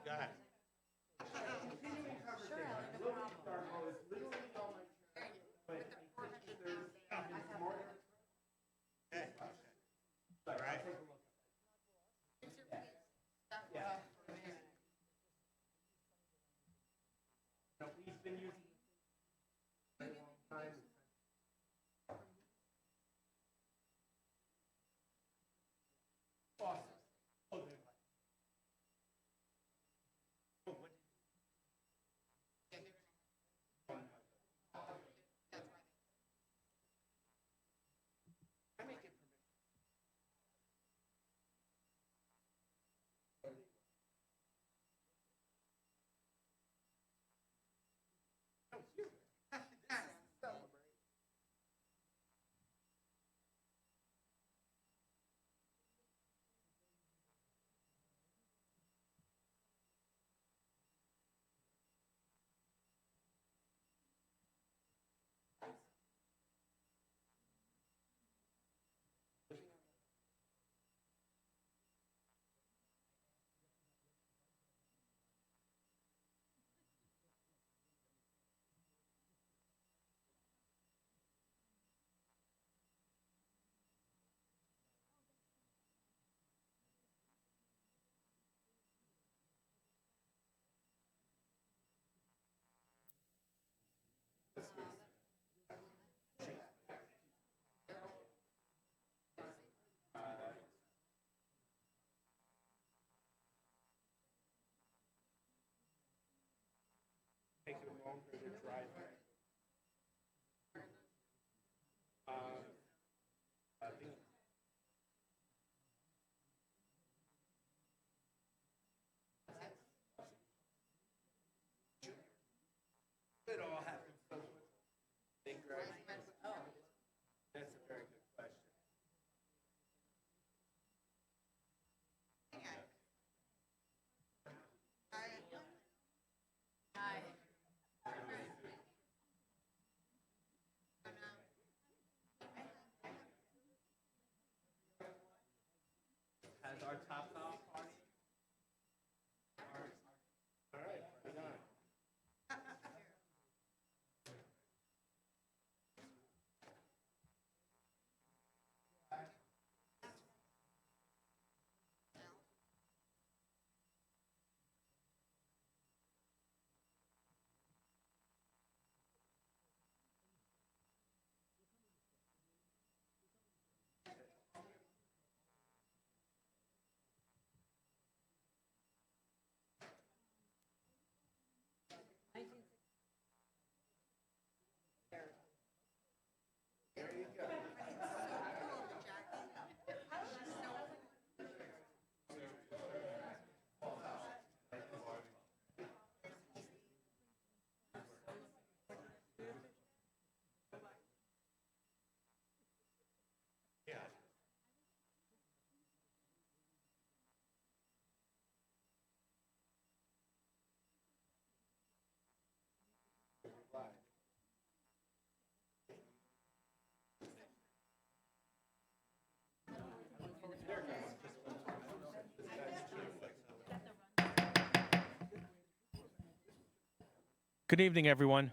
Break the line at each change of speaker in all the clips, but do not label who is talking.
Go ahead. Okay. All right. We've been using for a long time. Awesome. Oh, they're like, oh, what? I make it take it longer to drive. I think it all happens so quickly. They graduate. Oh, that's a very good question. Has our top dog party? All right, bring it on. There you go. Yeah. Good evening, everyone.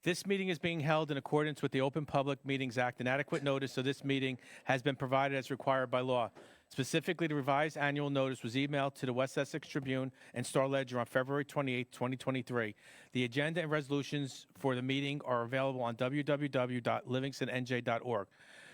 This meeting is being held in accordance with the Open Public Meetings Act, and adequate notice of this meeting has been provided as required by law. Specifically, the revised annual notice was emailed to the West Essex Tribune and Star Ledger on February 28, 2023. The agenda and resolutions for the meeting are available on www.livingstonnj.org.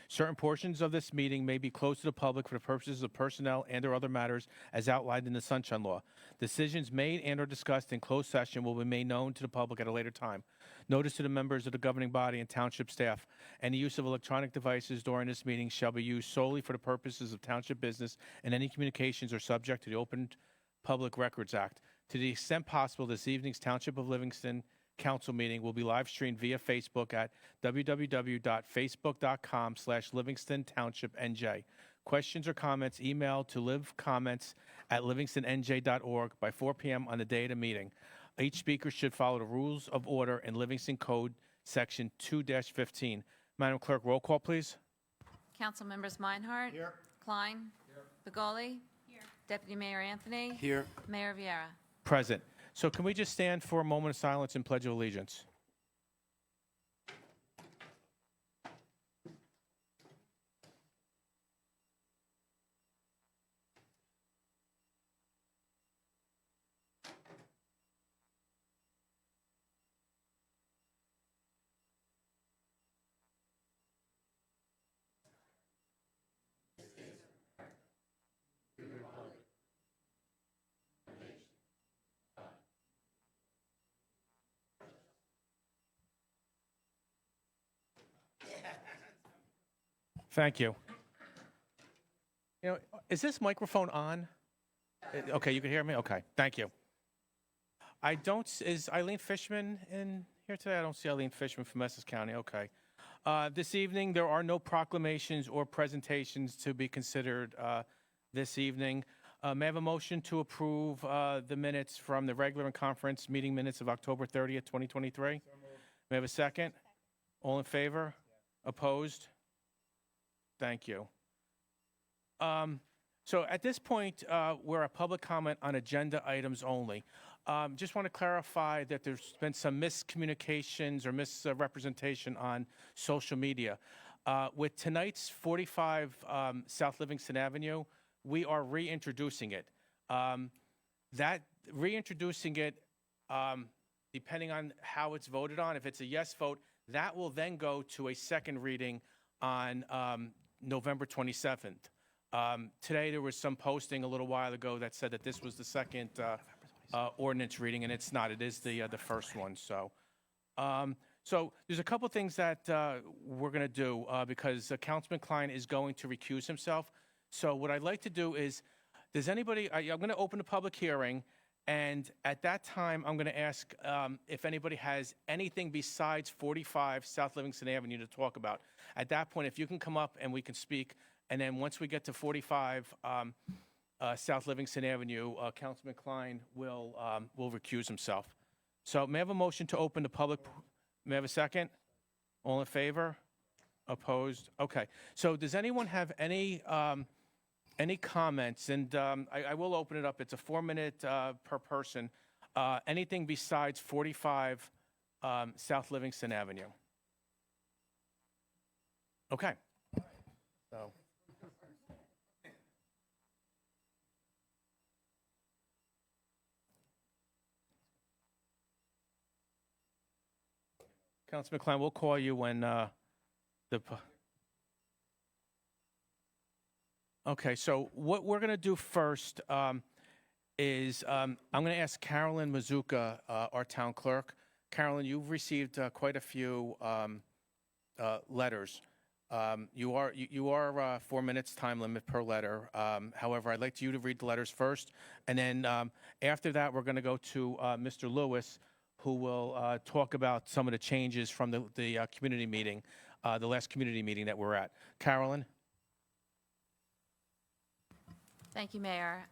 Certain portions of this meeting may be closed to the public for the purposes of personnel and/or other matters as outlined in the Sunshine Law. Decisions made and/or discussed in closed session will be made known to the public at a later time. Notice to the members of the governing body and township staff: any use of electronic devices during this meeting shall be used solely for the purposes of township business, and any communications are subject to the Open Public Records Act. To the extent possible, this evening's Township of Livingston Council meeting will be live streamed via Facebook at www.facebook.com/Livingston Township NJ. Questions or comments emailed to livcomments@livingstonNJ.org by 4 p.m. on the day of the meeting. Each speaker should follow the rules of order in Livingston Code Section 2-15. Madam Clerk, roll call, please.
Council members Meinhardt.
Here.
Klein. Begoli. Deputy Mayor Anthony.
Here.
Mayor Vieira.
Present. So can we just stand for a moment of silence and pledge of allegiance? Thank you. You know, is this microphone on? Okay, you can hear me? Okay, thank you. Is Eileen Fishman in here today? I don't see Eileen Fishman from Essex County. Okay. This evening, there are no proclamations or presentations to be considered this evening. May I have a motion to approve the minutes from the regular and conference meeting minutes of October 30th, 2023? May I have a second? All in favor? Opposed? Thank you. So at this point, we're at public comment on agenda items only. Just want to clarify that there's been some miscommunications or misrepresentation on social media. With tonight's 45 South Livingston Avenue, we are reintroducing it. Reintroducing it, depending on how it's voted on, if it's a yes vote, that will then go to a second reading on November 27th. Today there was some posting a little while ago that said that this was the second ordinance reading, and it's not. It is the first one. So there's a couple things that we're going to do because Councilman Klein is going to recuse himself. So what I'd like to do is, does anybody? I'm going to open the public hearing, and at that time I'm going to ask if anybody has anything besides 45 South Livingston Avenue to talk about. At that point, if you can come up and we can speak, and then once we get to 45 South Livingston Avenue, Councilman Klein will recuse himself. So may I have a motion to open the public? May I have a second? All in favor? Opposed? Okay. So does anyone have any comments? And I will open it up. It's a 4-minute per person. Anything besides 45 South Livingston Avenue? Okay. So. Councilman Klein, we'll call you when Okay, so what we're going to do first is I'm going to ask Carolyn Mazuka, our town clerk. Carolyn, you've received quite a few letters. You are 4 minutes time limit per letter. However, I'd like you to read the letters first, and then after that, we're going to go to Mr. Lewis, who will talk about some of the changes from the community meeting, the last community meeting that we're at. Carolyn?
Thank you, Mayor.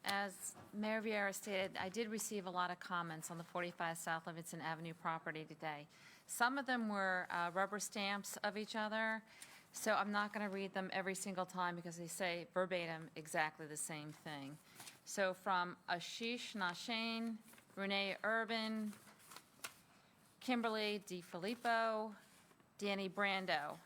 As Mayor Vieira stated, I did receive a lot of comments on the 45 South Livingston Avenue property today. Some of them were rubber stamps of each other, so I'm not going to read them every single time because they say verbatim exactly the same thing. So from Ashish Nashain, Renee Urban, Kimberly DiFilippo, Danny Brando.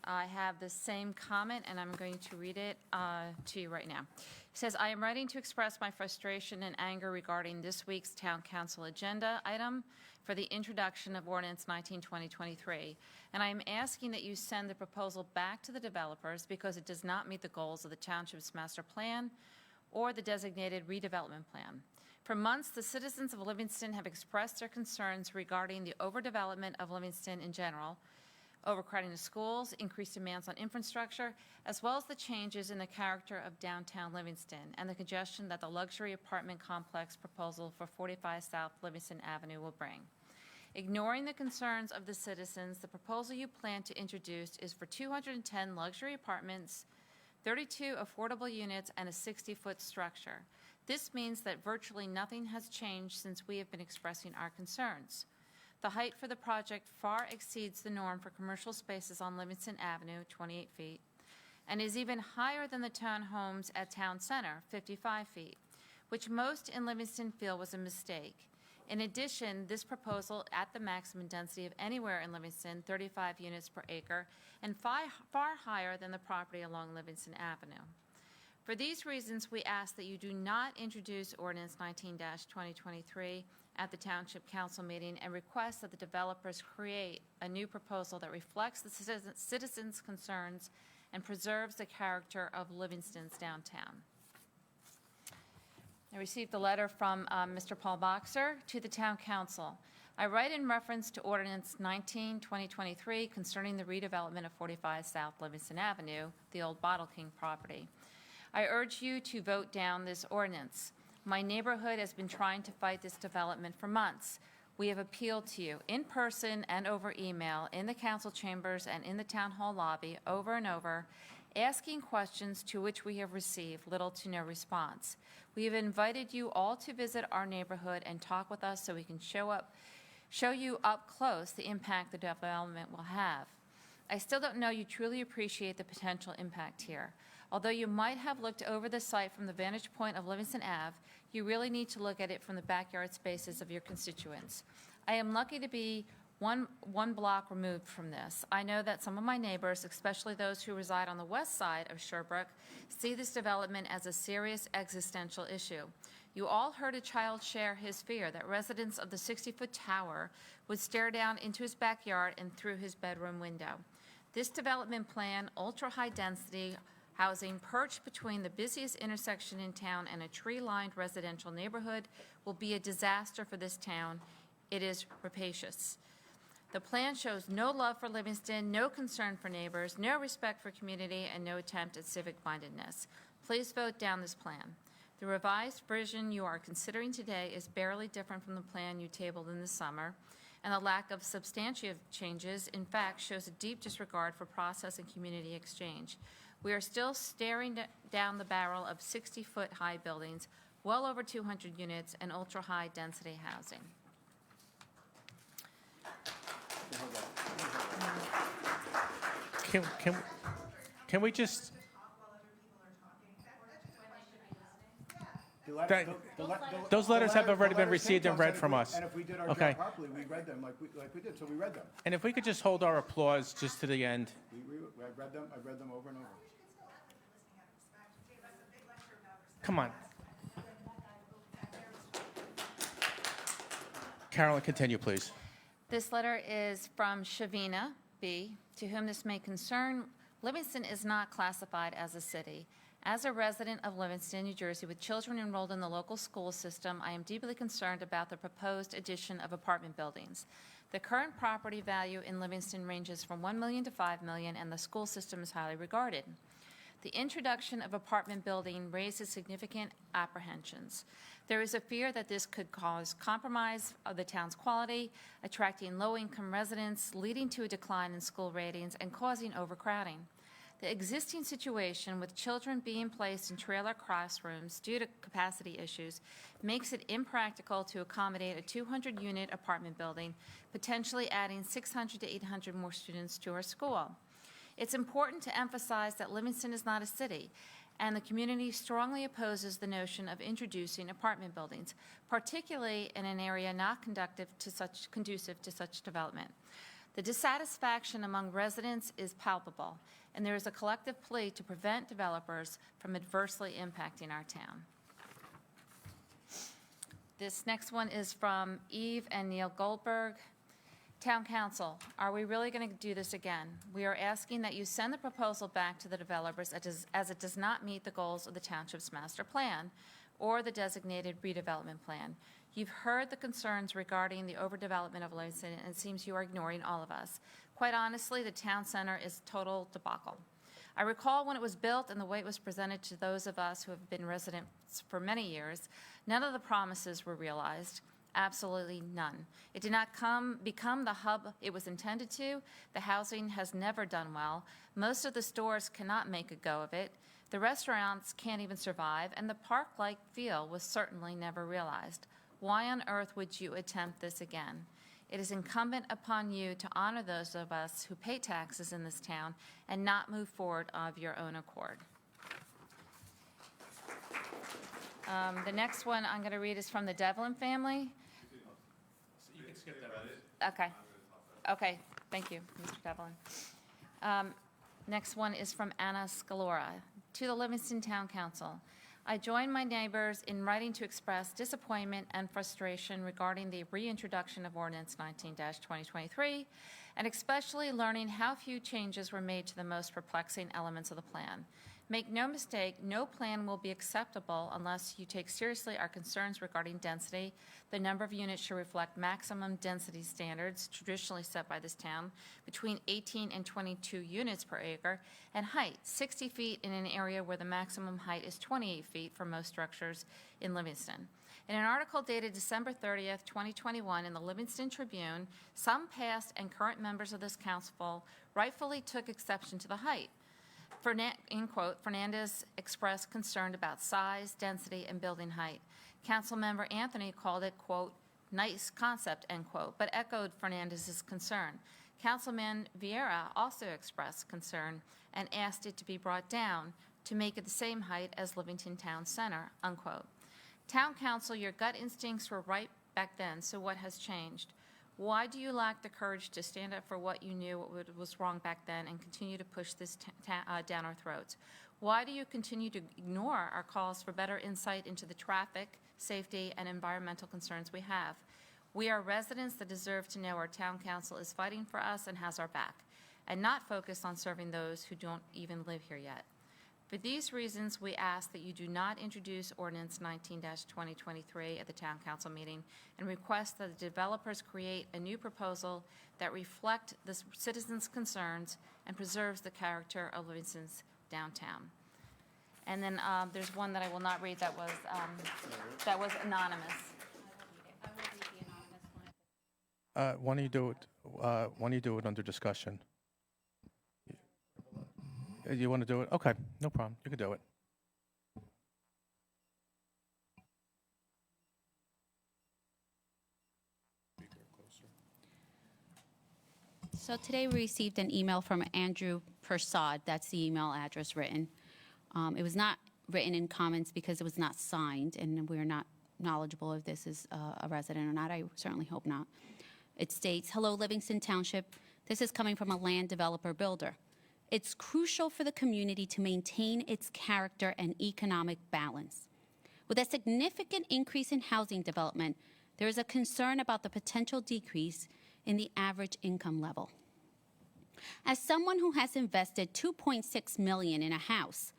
I have the same comment, and I'm going to read it to you right now. It says, I am writing to express my frustration and anger regarding this week's Town Council agenda item for the introduction of Ordinance 19-2023, and I am asking that you send the proposal back to the developers because it does not meet the goals of the Township's master plan or the designated redevelopment plan. For months, the citizens of Livingston have expressed their concerns regarding the overdevelopment of Livingston in general, overcrowding the schools, increased demands on infrastructure, as well as the changes in the character of downtown Livingston and the congestion that the luxury apartment complex proposal for 45 South Livingston Avenue will bring. Ignoring the concerns of the citizens, the proposal you plan to introduce is for 210 luxury apartments, 32 affordable units, and a 60-foot structure. This means that virtually nothing has changed since we have been expressing our concerns. The height for the project far exceeds the norm for commercial spaces on Livingston Avenue, 28 feet. and is even higher than the townhomes at Town Center, 55 feet, which most in Livingston feel was a mistake. In addition, this proposal at the maximum density of anywhere in Livingston, 35 units per acre, and far higher than the property along Livingston Avenue. For these reasons, we ask that you do not introduce ordinance 19-2023 at the Township Council meeting and request that the developers create a new proposal that reflects the citizens' concerns and preserves the character of Livingston's downtown. I received a letter from Mr. Paul Boxer to the Town Council. I write in reference to Ordinance 19-2023 concerning the redevelopment of 45 South Livingston Avenue, the old Bottle King property. I urge you to vote down this ordinance. My neighborhood has been trying to fight this development for months. We have appealed to you in person and over email, in the council chambers and in the town hall lobby over and over, asking questions to which we have received little to no response. We have invited you all to visit our neighborhood and talk with us so we can show you up close the impact the development will have. I still don't know you truly appreciate the potential impact here. Although you might have looked over the site from the vantage point of Livingston Ave, you really need to look at it from the backyard spaces of your constituents. I am lucky to be one block removed from this. I know that some of my neighbors, especially those who reside on the west side of Sherbrooke, see this development as a serious existential issue. You all heard a child share his fear that residents of the 60-foot tower would stare down into his backyard and through his bedroom window. This development plan, ultra-high density housing perched between the busiest intersection in town and a tree-lined residential neighborhood, will be a disaster for this town. It is rapacious. The plan shows no love for Livingston, no concern for neighbors, no respect for community, and no attempt at civic-mindedness. Please vote down this plan. The revised version you are considering today is barely different from the plan you tabled in the summer, and the lack of substantive changes, in fact, shows a deep disregard for process and community exchange. We are still staring down the barrel of 60-foot high buildings, well over 200 units, and ultra-high density housing.
Can we just? Those letters have already been received and read from us.
And if we did our
Okay.
job properly, we read them like we did, so we read them.
And if we could just hold our applause just to the end.
I read them over and over.
Come on. Carolyn, continue, please.
This letter is from Shavina B., to whom this may concern. Livingston is not classified as a city. As a resident of Livingston, New Jersey, with children enrolled in the local school system, I am deeply concerned about the proposed addition of apartment buildings. The current property value in Livingston ranges from $1 million to $5 million, and the school system is highly regarded. The introduction of apartment building raises significant apprehensions. There is a fear that this could cause compromise of the town's quality, attracting low-income residents, leading to a decline in school ratings, and causing overcrowding. The existing situation with children being placed in trailer classrooms due to capacity issues makes it impractical to accommodate a 200-unit apartment building, potentially adding 600 to 800 more students to our school. It's important to emphasize that Livingston is not a city, and the community strongly opposes the notion of introducing apartment buildings, particularly in an area not conducive to such development. The dissatisfaction among residents is palpable, and there is a collective plea to prevent developers from adversely impacting our town. This next one is from Eve and Neil Goldberg. Town Council, are we really going to do this again? We are asking that you send the proposal back to the developers as it does not meet the goals of the Township's master plan or the designated redevelopment plan. You've heard the concerns regarding the overdevelopment of Livingston, and it seems you are ignoring all of us. Quite honestly, the town center is total debacle. I recall when it was built and the way it was presented to those of us who have been residents for many years, none of the promises were realized. Absolutely none. It did not become the hub it was intended to. The housing has never done well. Most of the stores cannot make a go of it. The restaurants can't even survive, and the park-like feel was certainly never realized. Why on earth would you attempt this again? It is incumbent upon you to honor those of us who pay taxes in this town and not move forward of your own accord. The next one I'm going to read is from the Devlin family.
You can skip that.
Okay. Okay, thank you, Mr. Devlin. Next one is from Anna Scalora. To the Livingston Town Council, I join my neighbors in writing to express disappointment and frustration regarding the reintroduction of Ordinance 19-2023, and especially learning how few changes were made to the most perplexing elements of the plan. Make no mistake, no plan will be acceptable unless you take seriously our concerns regarding density. The number of units should reflect maximum density standards traditionally set by this town, between 18 and 22 units per acre, and height, 60 feet in an area where the maximum height is 28 feet for most structures in Livingston. In an article dated December 30th, 2021 in the Livingston Tribune, some past and current members of this council rightfully took exception to the height. In quote, Fernandez expressed concern about size, density, and building height. Councilmember Anthony called it, quote, nice concept, end quote, but echoed Fernandez's concern. Councilman Vieira also expressed concern and asked it to be brought down to make it the same height as Livingston Town Center, unquote. Town Council, your gut instincts were right back then, so what has changed? Why do you lack the courage to stand up for what you knew was wrong back then and continue to push this down our throats? Why do you continue to ignore our calls for better insight into the traffic, safety, and environmental concerns we have? We are residents that deserve to know our town council is fighting for us and has our back, and not focused on serving those who don't even live here yet. For these reasons, we ask that you do not introduce Ordinance 19-2023 at the Town Council meeting and request that the developers create a new proposal that reflect the citizens' concerns and preserves the character of Livingston's downtown. And then there's one that I will not read that was anonymous. I will read the anonymous one.
Why don't you do it? Why don't you do it under discussion? You want to do it? Okay, no problem. You can do it.
So today we received an email from Andrew Persad. That's the email address written. It was not written in comments because it was not signed, and we're not knowledgeable if this is a resident or not. I certainly hope not. It states, hello, Livingston Township. This is coming from a land developer builder. It's crucial for the community to maintain its character and economic balance. With a significant increase in housing development, there is a concern about the potential decrease in the average income level. As someone who has invested $2.6 million in a house,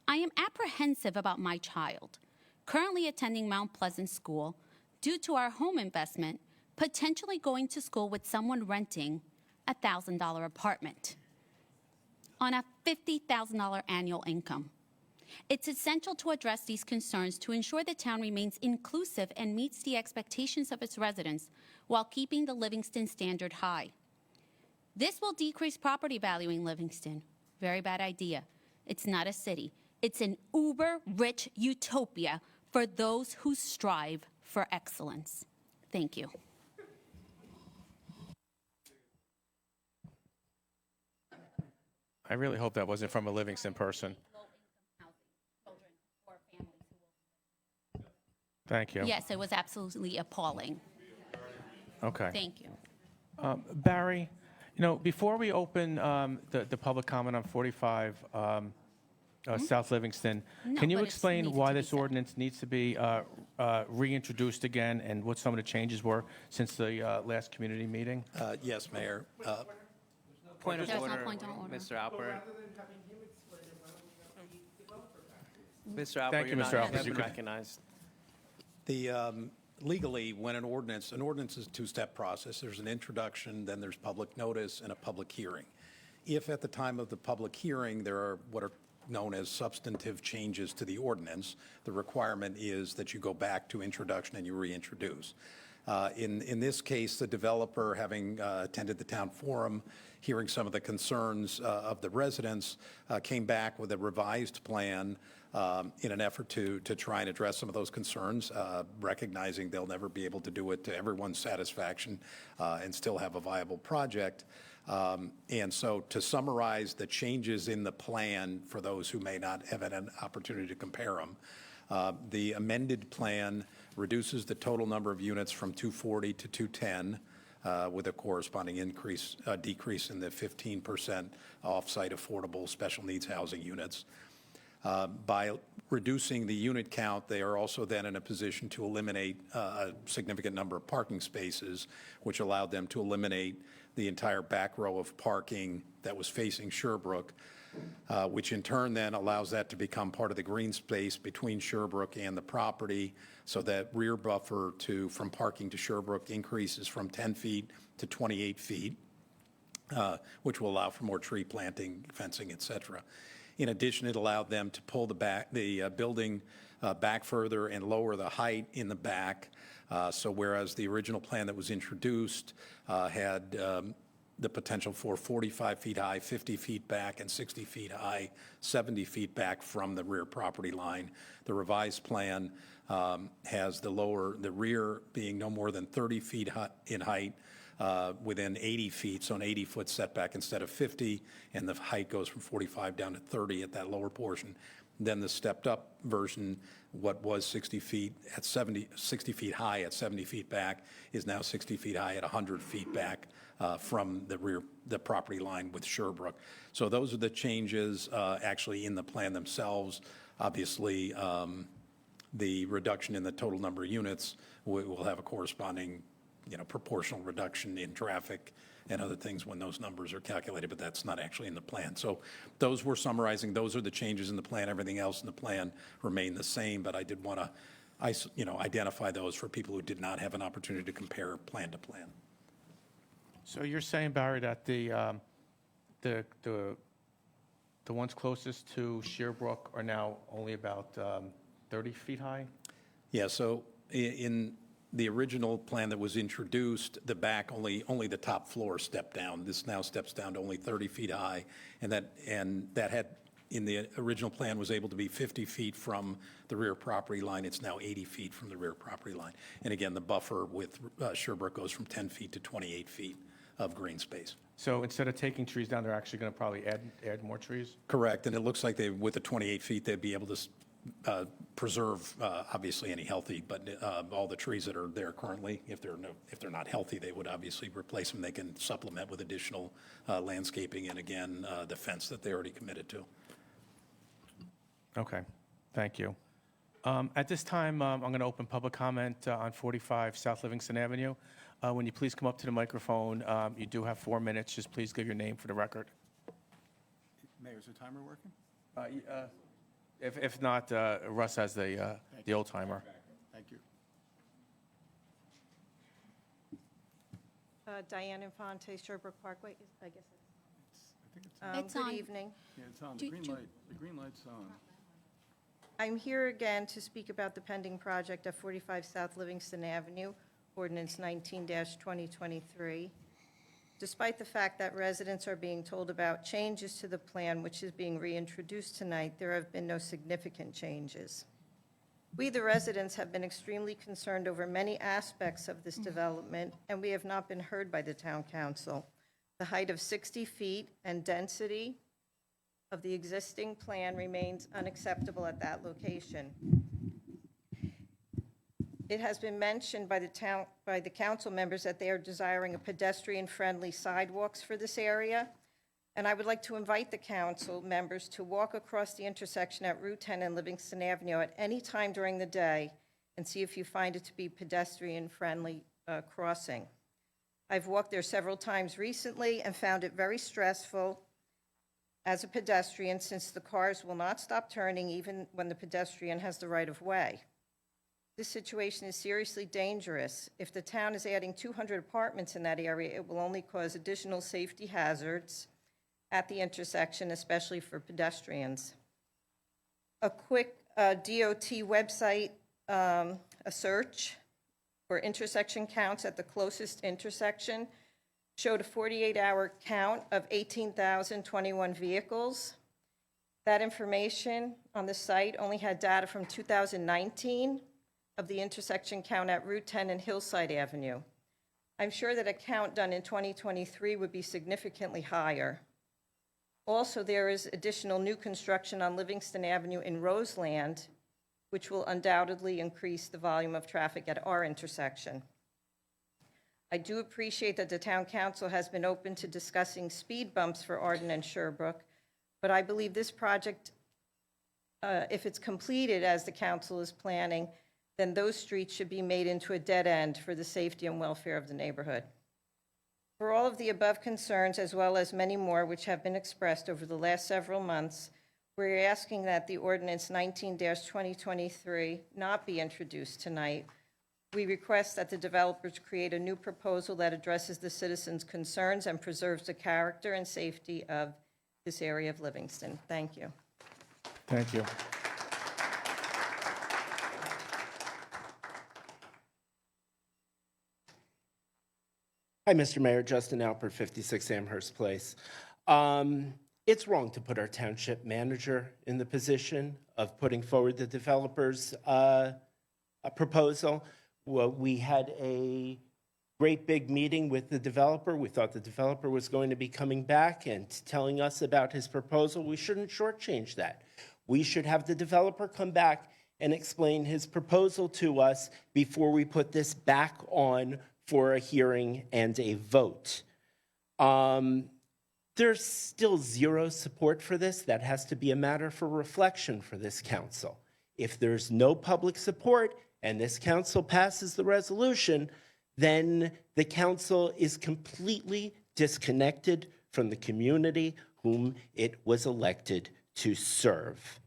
I am apprehensive about my child, currently attending Mount Pleasant School, due to our home investment, potentially going to school with someone renting a $1,000 apartment on a $50,000 annual income. It's essential to address these concerns to ensure the town remains inclusive and meets the expectations of its residents while keeping the Livingston standard high. This will decrease property value in Livingston. Very bad idea. It's not a city. It's an uber-rich utopia for those who strive for excellence. Thank you.
I really hope that wasn't from a Livingston person. Thank you.
Yes, it was absolutely appalling.
Okay.
Thank you.
Barry, you know, before we open the public comment on 45 South Livingston,
No,
can you
but it's
explain
needed
why
to be
this
said.
ordinance needs to be reintroduced again and what some of the changes were since the last community meeting?
Yes, Mayor.
Point of
There's no
order,
point of order.
Mr. Alpert. Mr. Alpert,
Thank you,
you're
Mr.
not-
Alpert.
you've
You
been
could-
recognized.
Legally, when an ordinance is a two-step process. There's an introduction, then there's public notice and a public hearing. If at the time of the public hearing, there are what are known as substantive changes to the ordinance, the requirement is that you go back to introduction and you reintroduce. In this case, the developer, having attended the town forum, hearing some of the concerns of the residents, came back with a revised plan in an effort to try and address some of those concerns, recognizing they'll never be able to do it to everyone's satisfaction and still have a viable project. And so to summarize the changes in the plan for those who may not have had an opportunity to compare them, the amended plan reduces the total number of units from 240 to 210, with a corresponding decrease in the 15% off-site affordable special needs housing units. By reducing the unit count, they are also then in a position to eliminate a significant number of parking spaces, which allowed them to eliminate the entire back row of parking that was facing Sherbrooke, which in turn then allows that to become part of the green space between Sherbrooke and the property, so that rear buffer from parking to Sherbrooke increases from 10 feet to 28 feet, which will allow for more tree planting, fencing, et cetera. In addition, it allowed them to pull the building back further and lower the height in the back. So whereas the original plan that was introduced had the potential for 45 feet high, 50 feet back, and 60 feet high, 70 feet back from the rear property line, the revised plan has the rear being no more than 30 feet in height, within 80 feet, so an 80-foot setback instead of 50, and the height goes from 45 down to 30 at that lower portion. Then the stepped-up version, what was 60 feet high at 70 feet back, is now 60 feet high at 100 feet back from the property line with Sherbrooke. So those are the changes actually in the plan themselves. Obviously, the reduction in the total number of units will have a corresponding proportional reduction in traffic and other things when those numbers are calculated, but that's not actually in the plan. So those we're summarizing. Those are the changes in the plan. Everything else in the plan remained the same, but I did want to identify those for people who did not have an opportunity to compare plan to plan.
So you're saying, Barry, that the ones closest to Sherbrooke are now only about 30 feet high?
Yeah, so in the original plan that was introduced, the back only the top floor stepped down. This now steps down to only 30 feet high, and that had in the original plan was able to be 50 feet from the rear property line. It's now 80 feet from the rear property line. And again, the buffer with Sherbrooke goes from 10 feet to 28 feet of green space.
So instead of taking trees down, they're actually going to probably add more trees?
Correct, and it looks like with the 28 feet, they'd be able to preserve, obviously, any healthy, but all the trees that are there currently, if they're not healthy, they would obviously replace them. They can supplement with additional landscaping and, again, the fence that they already committed to.
Okay, thank you. At this time, I'm going to open public comment on 45 South Livingston Avenue. When you please come up to the microphone, you do have 4 minutes. Just please give your name for the record.
Mayor, is the timer working?
If not, Russ has the old timer.
Thank you.
Diane Infante, Sherbrooke Parkway, I guess
I think
it's.
It's on.
Good evening.
Yeah, it's on.
Do-
The green
do-
light. The green light's on.
I'm here again to speak about the pending project at 45 South Livingston Avenue, ordinance 19-2023. Despite the fact that residents are being told about changes to the plan, which is being reintroduced tonight, there have been no significant changes. We, the residents, have been extremely concerned over many aspects of this development, and we have not been heard by the town council. The height of 60 feet and density of the existing plan remains unacceptable at that location. It has been mentioned by the council members that they are desiring a pedestrian-friendly sidewalks for this area, and I would like to invite the council members to walk across the intersection at Route 10 and Livingston Avenue at any time during the day and see if you find it to be pedestrian-friendly crossing. I've walked there several times recently and found it very stressful as a pedestrian, since the cars will not stop turning even when the pedestrian has the right of way. This situation is seriously dangerous. If the town is adding 200 apartments in that area, it will only cause additional safety hazards at the intersection, especially for pedestrians. A quick DOT website, a search or intersection counts at the closest intersection showed a 48-hour count of 18,021 vehicles. That information on the site only had data from 2019 of the intersection count at Route 10 and Hillside Avenue. I'm sure that a count done in 2023 would be significantly higher. Also, there is additional new construction on Livingston Avenue in Roseland, which will undoubtedly increase the volume of traffic at our intersection. I do appreciate that the town council has been open to discussing speed bumps for Arden and Sherbrooke, but I believe this project, if it's completed as the council is planning, then those streets should be made into a dead end for the safety and welfare of the neighborhood. For all of the above concerns, as well as many more which have been expressed over the last several months, we're asking that the ordinance 19-2023 not be introduced tonight. We request that the developers create a new proposal that addresses the citizens' concerns and preserves the character and safety of this area of Livingston. Thank you.
Thank you.
Hi, Mr. Mayor, Justin Alpert, 56 Amherst Place. It's wrong to put our township manager in the position of putting forward the developer's proposal. Well, we had a great big meeting with the developer. We thought the developer was going to be coming back and telling us about his proposal. We shouldn't shortchange that. We should have the developer come back and explain his proposal to us before we put this back on for a hearing and a vote. There's still zero support for this. That has to be a matter for reflection for this council. If there's no public support and this council passes the resolution, then the council is completely disconnected from the community whom it was elected to serve.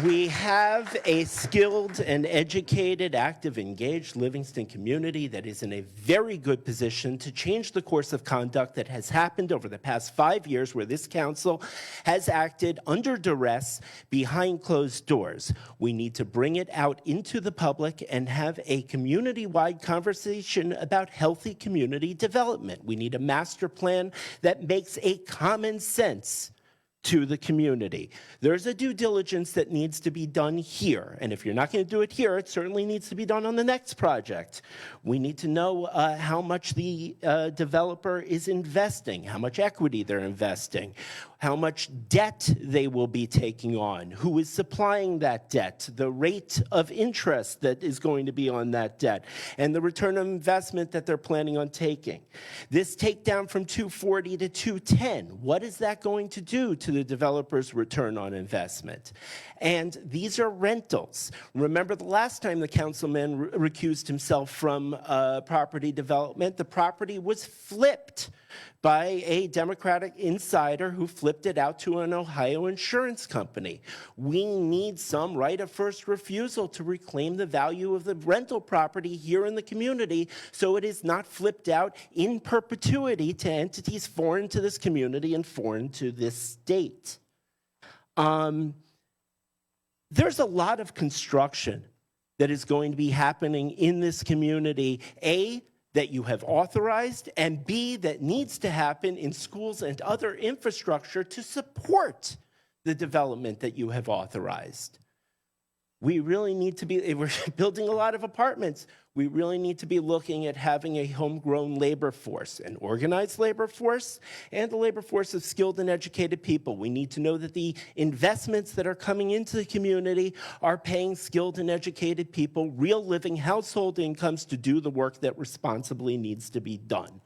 We have a skilled and educated, active, engaged Livingston community that is in a very good position to change the course of conduct that has happened over the past 5 years, where this council has acted under duress behind closed doors. We need to bring it out into the public and have a community-wide conversation about healthy community development. We need a master plan that makes a common sense to the community. There's a due diligence that needs to be done here. And if you're not going to do it here, it certainly needs to be done on the next project. We need to know how much the developer is investing, how much equity they're investing, how much debt they will be taking on, who is supplying that debt, the rate of interest that is going to be on that debt, and the return on investment that they're planning on taking. This takedown from 240 to 210, what is that going to do to the developer's return on investment? And these are rentals. Remember the last time the councilman recused himself from property development, the property was flipped by a Democratic insider who flipped it out to an Ohio insurance company. We need some right of first refusal to reclaim the value of the rental property here in the community so it is not flipped out in perpetuity to entities foreign to this community and foreign to this state. There's a lot of construction that is going to be happening in this community, A, that you have authorized, and B, that needs to happen in schools and other infrastructure to support the development that you have authorized. We really need to be, we're building a lot of apartments. We really need to be looking at having a homegrown labor force, an organized labor force, and a labor force of skilled and educated people. We need to know that the investments that are coming into the community are paying skilled and educated people real living household incomes to do the work that responsibly needs to be done.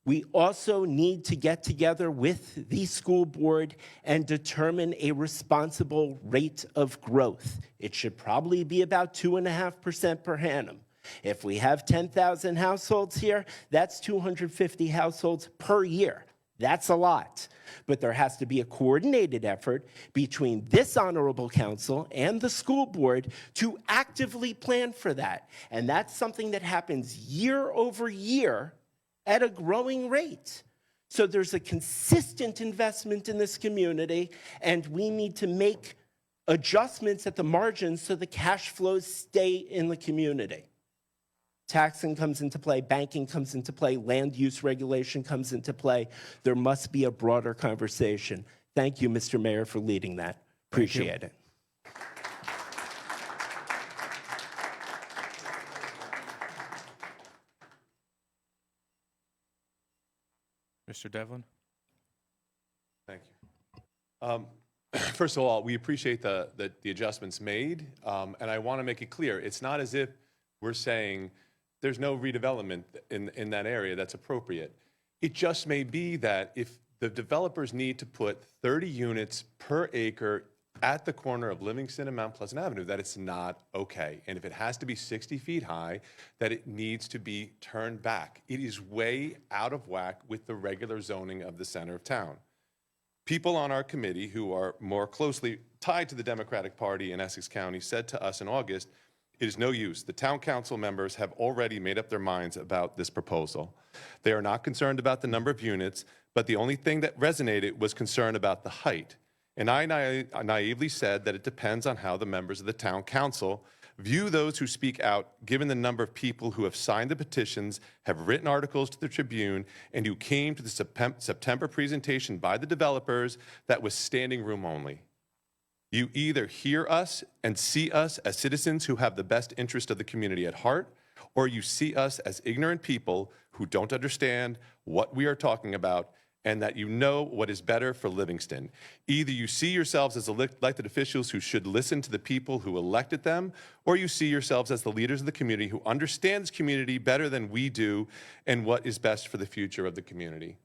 We also need to get together with the school board and determine a responsible rate of growth. It should probably be about 2.5% per annum. If we have 10,000 households here, that's 250 households per year. That's a lot. But there has to be a coordinated effort between this honorable council and the school board to actively plan for that. And that's something that happens year over year at a growing rate. So there's a consistent investment in this community, and we need to make adjustments at the margins so the cash flows stay in the community. Taxing comes into play, banking comes into play, land use regulation comes into play. There must be a broader conversation. Thank you, Mr. Mayor, for leading that. Appreciate it.
Mr. Devlin?
Thank you. First of all, we appreciate the adjustments made, and I want to make it clear, it's not as if we're saying there's no redevelopment in that area that's appropriate. It just may be that if the developers need to put 30 units per acre at the corner of Livingston and Mount Pleasant Avenue, that it's not okay. And if it has to be 60 feet high, that it needs to be turned back. It is way out of whack with the regular zoning of the center of town. People on our committee who are more closely tied to the Democratic Party in Essex County said to us in August, it is no use. The town council members have already made up their minds about this proposal. They are not concerned about the number of units, but the only thing that resonated was concern about the height. And I naively said that it depends on how the members of the town council view those who speak out, given the number of people who have signed the petitions, have written articles to the Tribune, and who came to the September presentation by the developers that was standing room only. You either hear us and see us as citizens who have the best interest of the community at heart, or you see us as ignorant people who don't understand what we are talking about and that you know what is better for Livingston. Either you see yourselves as elected officials who should listen to the people who elected them, or you see yourselves as the leaders of the community who understand this community better than we do and what is best for the future of the community.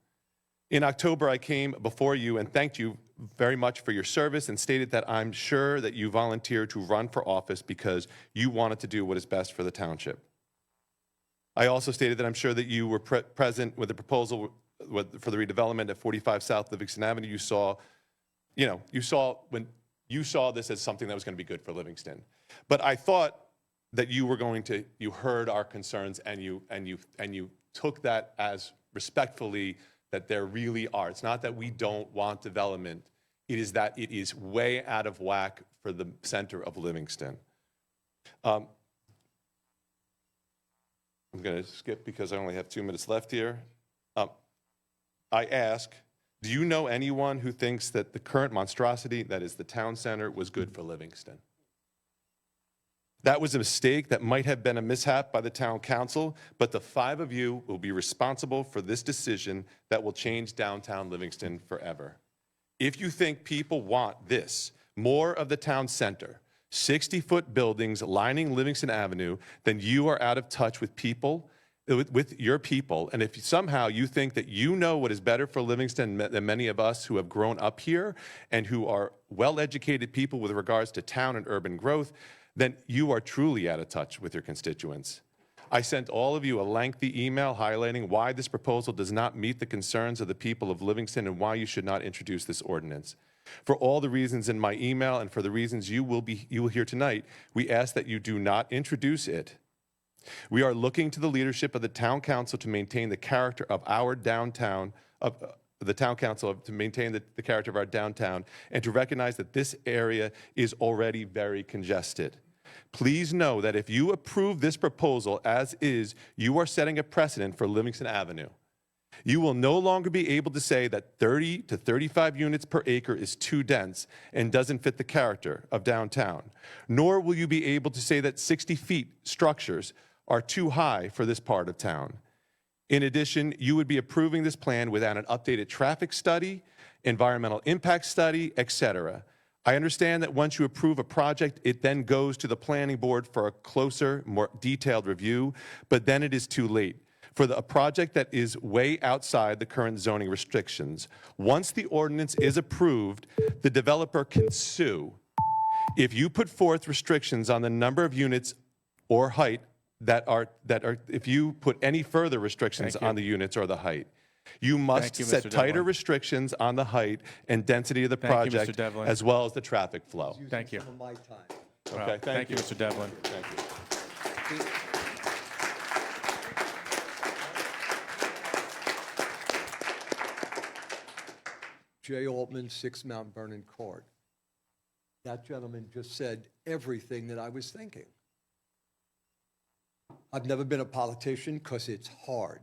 In October, I came before you and thanked you very much for your service and stated that I'm sure that you volunteered to run for office because you wanted to do what is best for the township. I also stated that I'm sure that you were present with the proposal for the redevelopment at 45 South Livingston Avenue. You saw this as something that was going to be good for Livingston. But I thought that you heard our concerns and you took that as respectfully that there really are. It's not that we don't want development. It is that it is way out of whack for the center of Livingston. I'm going to skip because I only have 2 minutes left here. I ask, do you know anyone who thinks that the current monstrosity, that is the town center, was good for Livingston? That was a mistake that might have been a mishap by the town council, but the 5 of you will be responsible for this decision that will change downtown Livingston forever. If you think people want this, more of the town center, 60-foot buildings lining Livingston Avenue, then you are out of touch with people, with your people. And if somehow you think that you know what is better for Livingston than many of us who have grown up here and who are well-educated people with regards to town and urban growth, then you are truly out of touch with your constituents. I sent all of you a lengthy email highlighting why this proposal does not meet the concerns of the people of Livingston and why you should not introduce this ordinance. For all the reasons in my email and for the reasons you will hear tonight, we ask that you do not introduce it. We are looking to the leadership of the town council to maintain the character of our downtown, the town council to maintain the character of our downtown and to recognize that this area is already very congested. Please know that if you approve this proposal as is, you are setting a precedent for Livingston Avenue. You will no longer be able to say that 30 to 35 units per acre is too dense and doesn't fit the character of downtown, nor will you be able to say that 60 feet structures are too high for this part of town. In addition, you would be approving this plan without an updated traffic study, environmental impact study, etc. I understand that once you approve a project, it then goes to the planning board for a closer, more detailed review, but then it is too late. For a project that is way outside the current zoning restrictions, once the ordinance is approved, the developer can sue. If you put forth restrictions on the number of units or height if you put any further restrictions on the units or the height, you must set tighter restrictions on the height and density of the project as well as the traffic flow.
Thank you.
Some of my time.
Okay,
Thank you, Mr. Devlin.
Thank you.
Jay Altman, 6 Mount Vernon Court.
That gentleman just said everything that I was thinking. I've never been a politician because it's hard.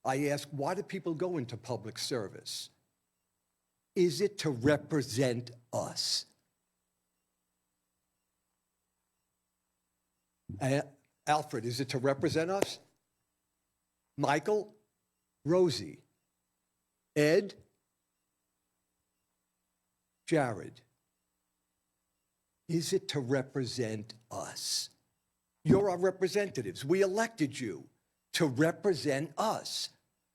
I ask, why do people go into public service? Is it to represent us? Alfred, is it to represent us? Michael, Rosie, Ed, Jared, is it to represent us? You're our representatives. We elected you to represent us.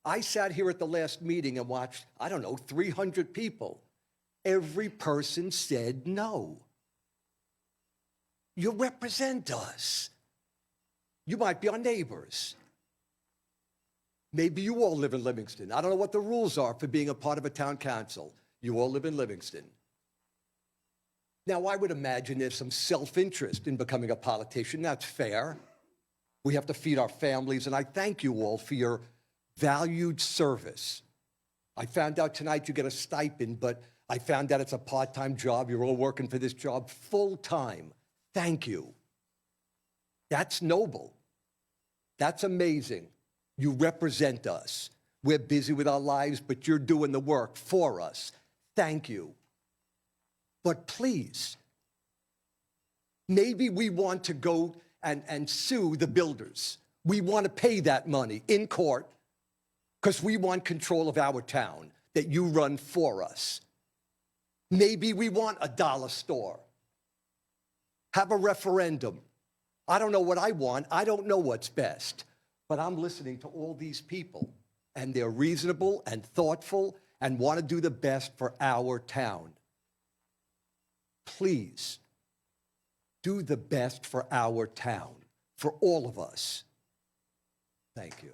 I sat here at the last meeting and watched, 300 people. Every person said no. You represent us. You might be our neighbors. Maybe you all live in Livingston. I don't know what the rules are for being a part of a town council. You all live in Livingston. Now, I would imagine there's some self-interest in becoming a politician. That's fair. We have to feed our families, and I thank you all for your valued service. I found out tonight you get a stipend, but I found out it's a part-time job. You're all working for this job full-time. Thank you. That's noble. That's amazing. You represent us. We're busy with our lives, but you're doing the work for us. Thank you. But please, maybe we want to go and sue the builders. We want to pay that money in court because we want control of our town that you run for us. Maybe we want a dollar store. Have a referendum. I don't know what I want. I don't know what's best. But I'm listening to all these people, and they're reasonable and thoughtful and want to do the best for our town. Please, do the best for our town, for all of us. Thank you.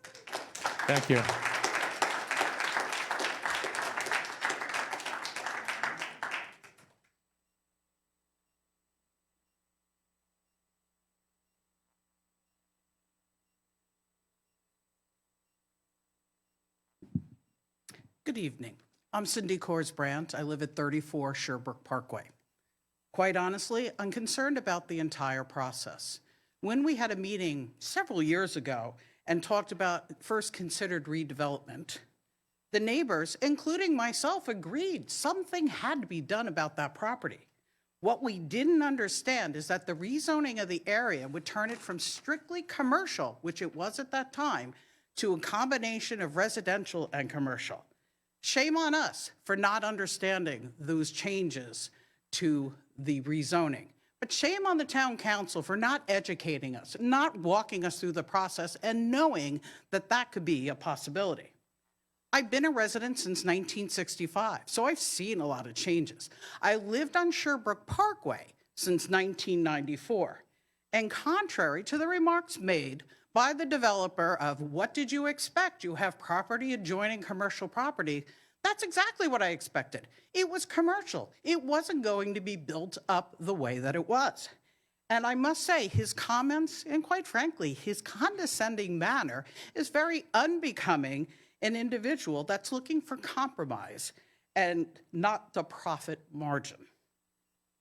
Thank you.
Good evening. I'm Cindy Korsbrandt. I live at 34 Sherbrooke Parkway. Quite honestly, I'm concerned about the entire process. When we had a meeting several years ago and talked about first considered redevelopment, the neighbors, including myself, agreed something had to be done about that property. What we didn't understand is that the rezoning of the area would turn it from strictly commercial, which it was at that time, to a combination of residential and commercial. Shame on us for not understanding those changes to the rezoning. But shame on the town council for not educating us, not walking us through the process and knowing that that could be a possibility. I've been a resident since 1965, so I've seen a lot of changes. I lived on Sherbrooke Parkway since 1994. And contrary to the remarks made by the developer of what did you expect? You have property adjoining commercial property. That's exactly what I expected. It was commercial. It wasn't going to be built up the way that it was. And I must say, his comments, and quite frankly, his condescending manner is very unbecoming an individual that's looking for compromise and not the profit margin.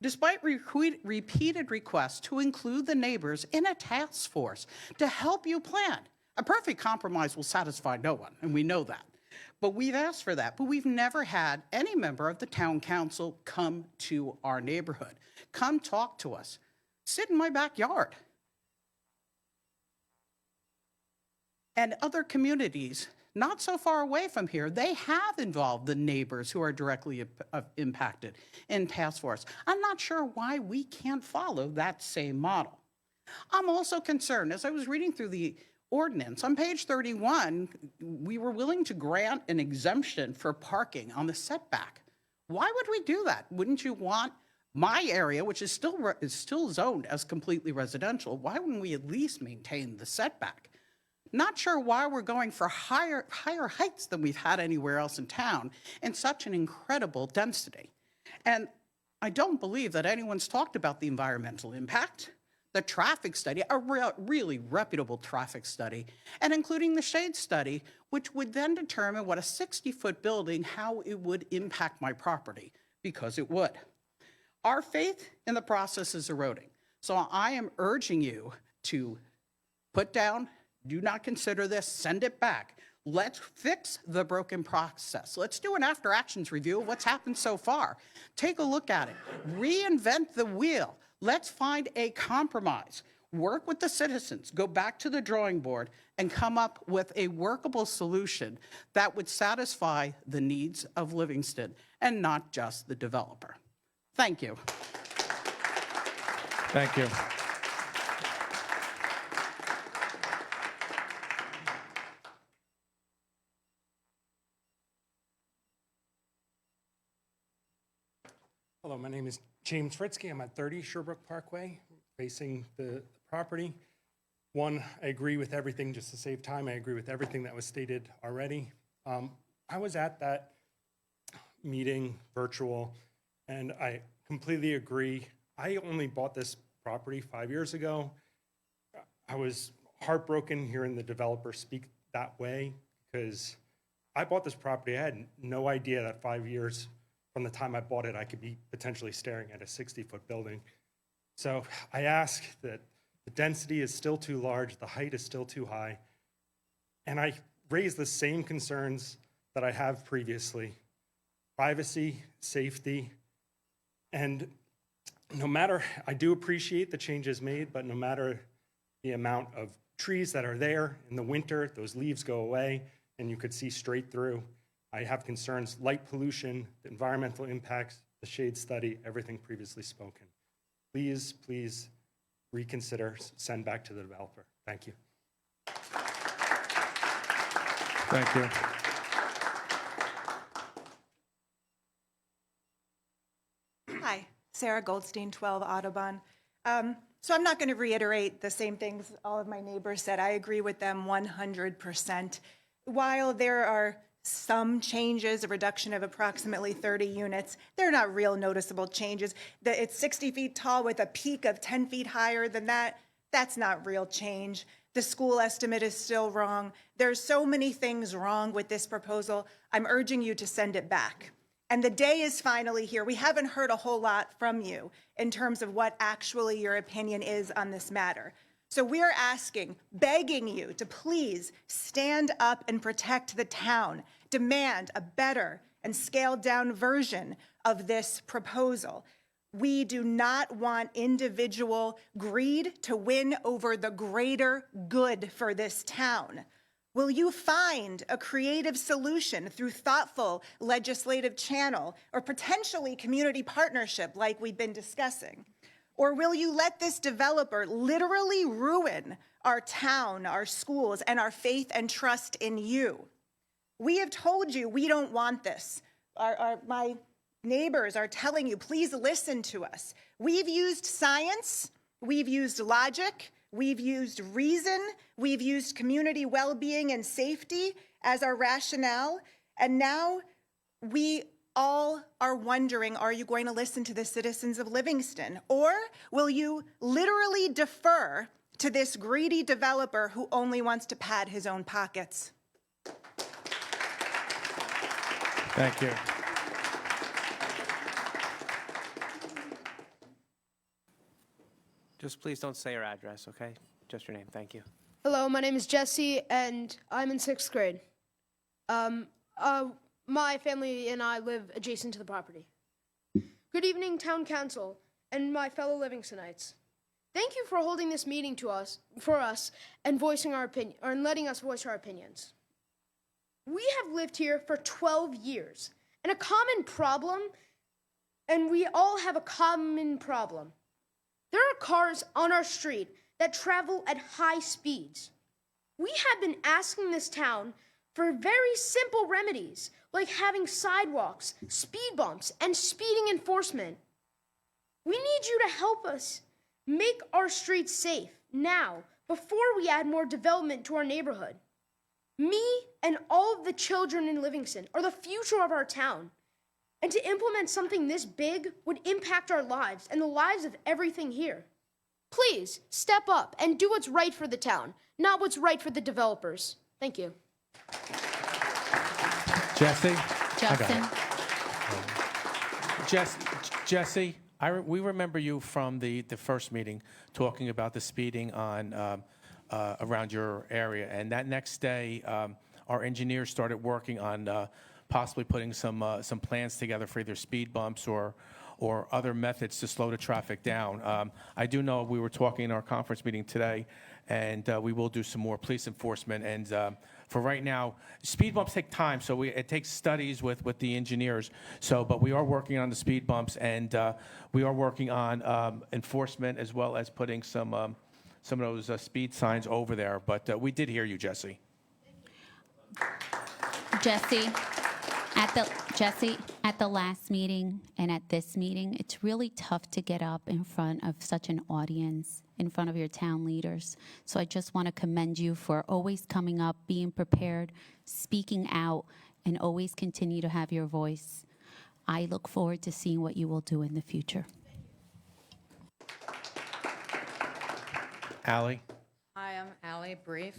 Despite repeated requests to include the neighbors in a task force to help you plan, a perfect compromise will satisfy no one, and we know that. But we've asked for that, but we've never had any member of the town council come to our neighborhood, come talk to us, sit in my backyard. And other communities not so far away from here, they have involved the neighbors who are directly impacted in task force. I'm not sure why we can't follow that same model. I'm also concerned, as I was reading through the ordinance, on page 31, we were willing to grant an exemption for parking on the setback. Why would we do that? Wouldn't you want my area, which is still zoned as completely residential, why wouldn't we at least maintain the setback? Not sure why we're going for higher heights than we've had anywhere else in town in such an incredible density. And I don't believe that anyone's talked about the environmental impact, the traffic study, a really reputable traffic study, and including the shade study, which would then determine what a 60-foot building, how it would impact my property, because it would. Our faith in the process is eroding. So I am urging you to put down, do not consider this, send it back. Let's fix the broken process. Let's do an after actions review of what's happened so far. Take a look at it. Reinvent the wheel. Let's find a compromise. Work with the citizens, go back to the drawing board, and come up with a workable solution that would satisfy the needs of Livingston and not just the developer. Thank you.
Thank you.
Hello, my name is James Fritzky. I'm at 30 Sherbrooke Parkway, facing the property. One, I agree with everything, just to save time, I agree with everything that was stated already. I was at that meeting, virtual, and I completely agree. I only bought this property 5 years ago. I was heartbroken hearing the developer speak that way, because I bought this property, I had no idea that 5 years from the time I bought it, I could be potentially staring at a 60-foot building. So I ask that the density is still too large, the height is still too high, and I raise the same concerns that I have previously: privacy, safety, and no matter, I do appreciate the changes made, but no matter the amount of trees that are there in the winter, those leaves go away and you could see straight through. I have concerns: light pollution, the environmental impacts, the shade study, everything previously spoken. Please, please reconsider, send back to the developer. Thank you.
Thank you.
Hi, Sarah Goldstein, 12 Audubon. So I'm not going to reiterate the same things all of my neighbors said. I agree with them 100%. While there are some changes, a reduction of approximately 30 units, they're not real noticeable changes. It's 60 feet tall with a peak of 10 feet higher than that. That's not real change. The school estimate is still wrong. There's so many things wrong with this proposal. I'm urging you to send it back. And the day is finally here. We haven't heard a whole lot from you in terms of what actually your opinion is on this matter. So we're asking, begging you to please stand up and protect the town. Demand a better and scaled down version of this proposal. We do not want individual greed to win over the greater good for this town. Will you find a creative solution through thoughtful legislative channel or potentially community partnership like we've been discussing? Or will you let this developer literally ruin our town, our schools, and our faith and trust in you? We have told you we don't want this. My neighbors are telling you, please listen to us. We've used science, we've used logic, we've used reason, we've used community well-being and safety as our rationale, and now we all are wondering, are you going to listen to the citizens of Livingston? Or will you literally defer to this greedy developer who only wants to pad his own pockets?
Thank you.
Just please don't say your address, okay? Just your name, thank you.
Hello, my name is Jesse, and I'm in 6th grade. My family and I live adjacent to the property. Good evening, Town Council, and my fellow Livingstonites. Thank you for holding this meeting for us and voicing our opinion, or letting us voice our opinions. We have lived here for 12 years, and we all have a common problem. There are cars on our street that travel at high speeds. We have been asking this town for very simple remedies, like having sidewalks, speed bumps, and speeding enforcement. We need you to help us make our streets safe now, before we add more development to our neighborhood. Me and all of the children in Livingston are the future of our town. And to implement something this big would impact our lives and the lives of everything here. Please, step up and do what's right for the town, not what's right for the developers. Thank you.
Jesse?
Justin?
Jesse, We remember you from the first meeting, talking about the speeding on, around your area. And that next day, our engineers started working on possibly putting some plans together for either speed bumps or other methods to slow the traffic down. I do know we were talking in our conference meeting today, and we will do some more police enforcement. And for right now, speed bumps take time, so it takes studies with the engineers. So, but we are working on the speed bumps, and we are working on enforcement as well as putting some of those speed signs over there. But we did hear you, Jesse.
Jesse, at the last meeting and at this meeting, it's really tough to get up in front of such an audience, in front of your town leaders. So I just want to commend you for always coming up, being prepared, speaking out, and always continue to have your voice. I look forward to seeing what you will do in the future.
Ally?
Hi, I'm Allie Brief,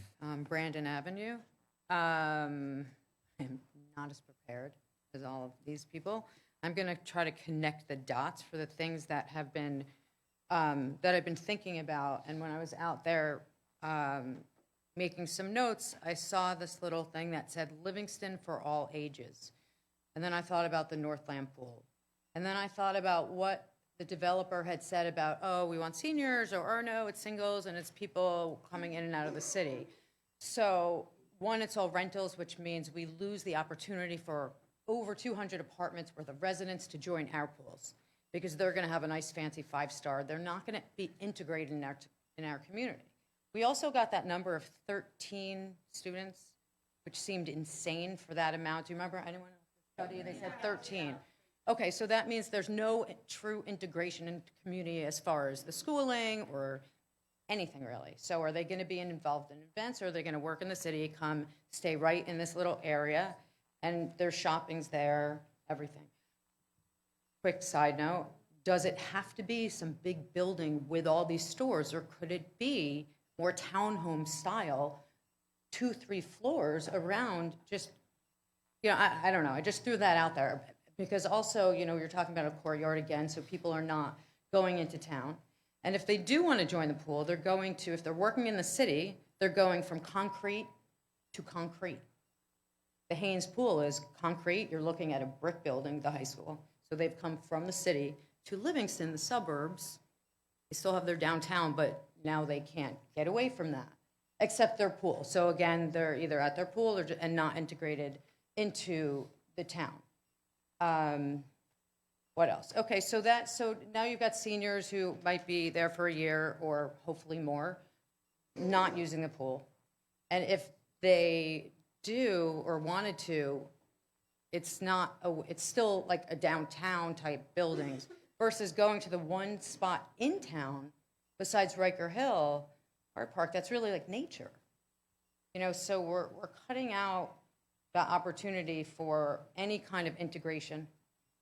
Brandon Avenue. I'm not as prepared as all of these people. I'm going to try to connect the dots for the things that have been that I've been thinking about. And when I was out there making some notes, I saw this little thing that said Livingston for all ages. And then I thought about the Northland Pool. And then I thought about what the developer had said about, oh, we want seniors, or no, it's singles, and it's people coming in and out of the city. So one, it's all rentals, which means we lose the opportunity for over 200 apartments worth of residents to join our pools, because they're going to have a nice fancy 5-star. They're not going to be integrated in our community. We also got that number of 13 students, which seemed insane for that amount. Do you remember anyone study? They said 13. Okay, so that means there's no true integration into community as far as the schooling or anything really. So are they going to be involved in events, or are they going to work in the city, come stay right in this little area, and their shopping's there, everything. Quick side note, does it have to be some big building with all these stores, or could it be more townhome style, 2-3 floors around just, I don't know, I just threw that out there. Because also, you're talking about a courtyard again, so people are not going into town. And if they do want to join the pool, they're going to, if they're working in the city, they're going from concrete to concrete. The Haynes Pool is concrete. You're looking at a brick building, the high school. So they've come from the city to Livingston, the suburbs. They still have their downtown, but now they can't get away from that, except their pool. So again, they're either at their pool and not integrated into the town. What else? Okay, so now you've got seniors who might be there for a year or hopefully more, not using the pool. And if they do or wanted to, it's still like a downtown type buildings versus going to the one spot in town besides Riker Hill, Art Park, that's really like nature. So we're cutting out the opportunity for any kind of integration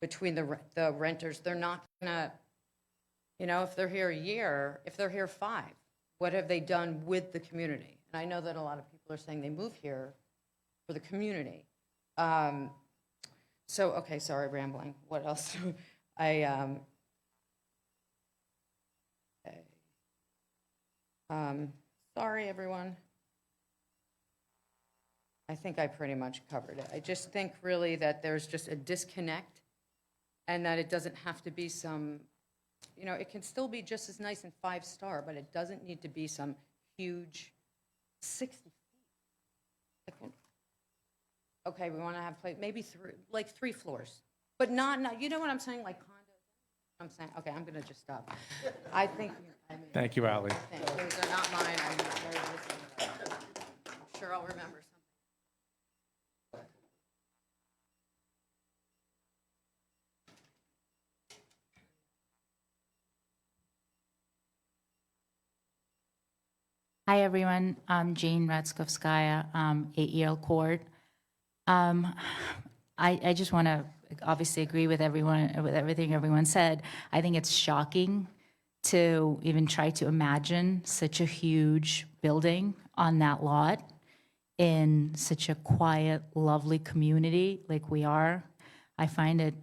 between the renters. They're not gonna, if they're here a year, if they're here 5, what have they done with the community? And I know that a lot of people are saying they move here for the community. Okay, sorry, rambling. What else? Sorry, everyone. I think I pretty much covered it. I just think really that there's just a disconnect, and that it doesn't have to be some, it can still be just as nice and 5-star, but it doesn't need to be some huge 60 feet. Okay, we want to have maybe 3 floors, but not, you know what I'm saying, like condos. I'm saying, okay, I'm going to just stop. I think.
Thank you, Ally.
Those are not mine. I'm not very listening. I'm sure I'll remember something.
Hi, everyone. I'm Jane Ratskovskaya, 8-year court. I just want to obviously agree with everything everyone said. I think it's shocking to even try to imagine such a huge building on that lot in such a quiet, lovely community like we are. I find it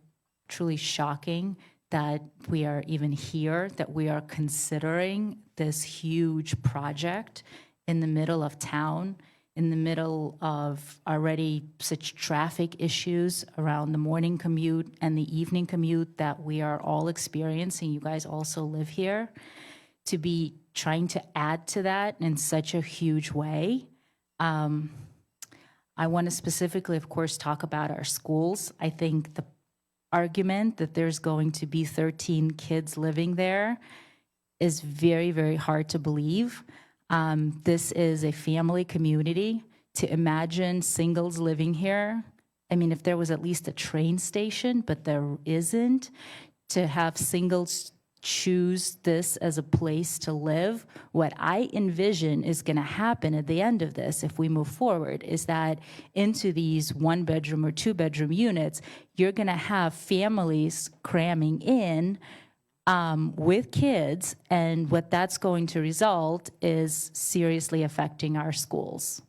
truly shocking that we are even here, that we are considering this huge project in the middle of town, in the middle of already such traffic issues around the morning commute and the evening commute that we are all experiencing. You guys also live here. To be trying to add to that in such a huge way. I want to specifically, of course, talk about our schools. I think the argument that there's going to be 13 kids living there is very, very hard to believe. This is a family community. To imagine singles living here, I mean, if there was at least a train station, but there isn't, to have singles choose this as a place to live, what I envision is going to happen at the end of this, if we move forward, is that into these 1-bedroom or 2-bedroom units, you're going to have families cramming in with kids, and what that's going to result is seriously affecting our schools.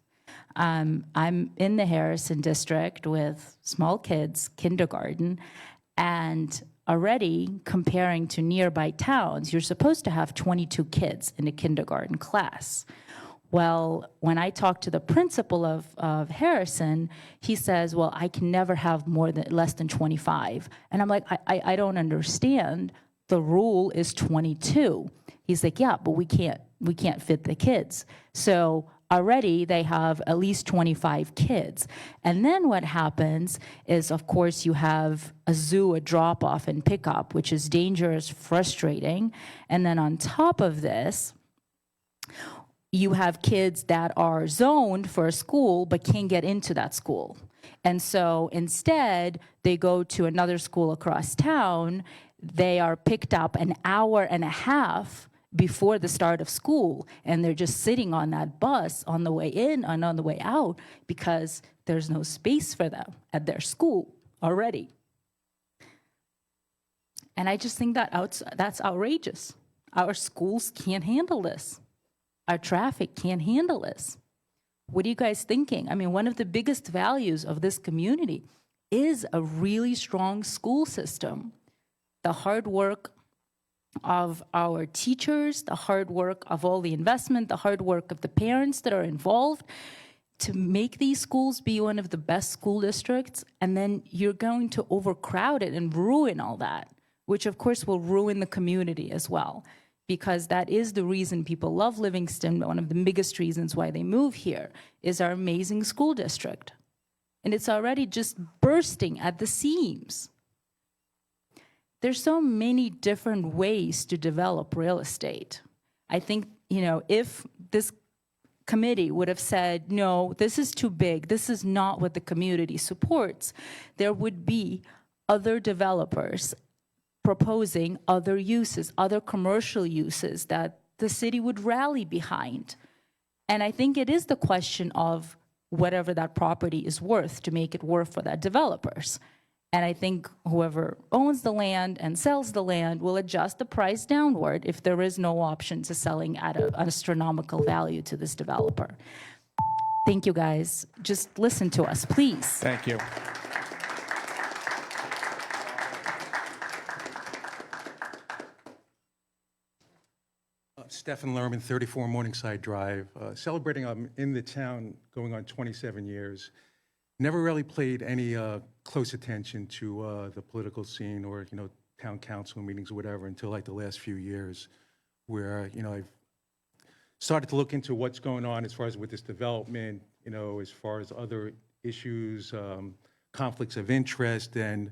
I'm in the Harrison district with small kids, kindergarten, and already comparing to nearby towns, you're supposed to have 22 kids in a kindergarten class. Well, when I talked to the principal of Harrison, he says, well, I can never have less than 25. And I'm like, I don't understand. The rule is 22. He's like, yeah, but we can't fit the kids. So already they have at least 25 kids. And then what happens is, of course, you have a zoo, a drop-off and pickup, which is dangerous, frustrating. And then on top of this, you have kids that are zoned for a school but can't get into that school. And so instead, they go to another school across town. They are picked up an hour and a half before the start of school, and they're just sitting on that bus on the way in and on the way out because there's no space for them at their school already. And I just think that that's outrageous. Our schools can't handle this. Our traffic can't handle this. What are you guys thinking? I mean, one of the biggest values of this community is a really strong school system. The hard work of our teachers, the hard work of all the investment, the hard work of the parents that are involved to make these schools be one of the best school districts, and then you're going to overcrowd it and ruin all that, which of course will ruin the community as well, because that is the reason people love Livingston. One of the biggest reasons why they move here is our amazing school district. And it's already just bursting at the seams. There's so many different ways to develop real estate. I think, if this committee would have said, no, this is too big, this is not what the community supports, there would be other developers proposing other uses, other commercial uses that the city would rally behind. And I think it is the question of whatever that property is worth to make it worth for that developers. And I think whoever owns the land and sells the land will adjust the price downward if there is no option to selling at an astronomical value to this developer. Thank you, guys. Just listen to us, please.
Thank you.
Stephen Lerman, 34 Morningside Drive. Celebrating, I'm in the town going on 27 years. Never really paid any close attention to the political scene or, town council meetings or whatever until like the last few years where, I've started to look into what's going on as far as with this development, as far as other issues, conflicts of interest, and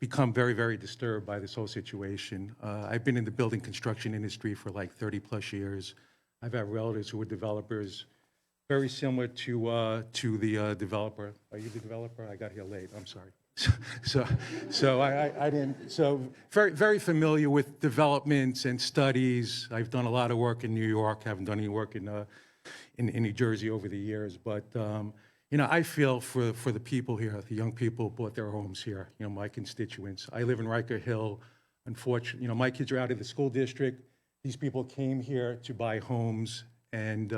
become very, very disturbed by this whole situation. I've been in the building construction industry for like 30 plus years. I've had relatives who were developers, very similar to the developer. Are you the developer? I got here late, I'm sorry. I didn't, so very, very familiar with developments and studies. I've done a lot of work in New York, haven't done any work in New Jersey over the years, but I feel for the people here, the young people who bought their homes here, my constituents. I live in Riker Hill. Unfortunately, my kids are out of the school district. These people came here to buy homes, and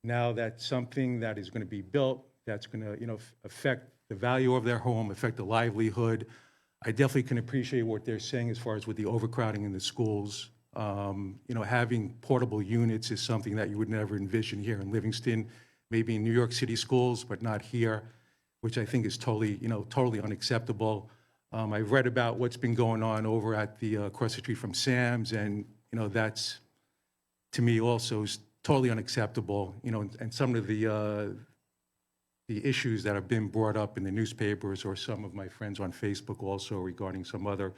now that's something that is going to be built, that's going to, affect the value of their home, affect the livelihood. I definitely can appreciate what they're saying as far as with the overcrowding in the schools. Having portable units is something that you would never envision here in Livingston, maybe in New York City schools, but not here, which I think is totally unacceptable. I've read about what's been going on over at the across the street from Sam's, and that's, to me, also is totally unacceptable. And some of the issues that have been brought up in the newspapers or some of my friends on Facebook also regarding some other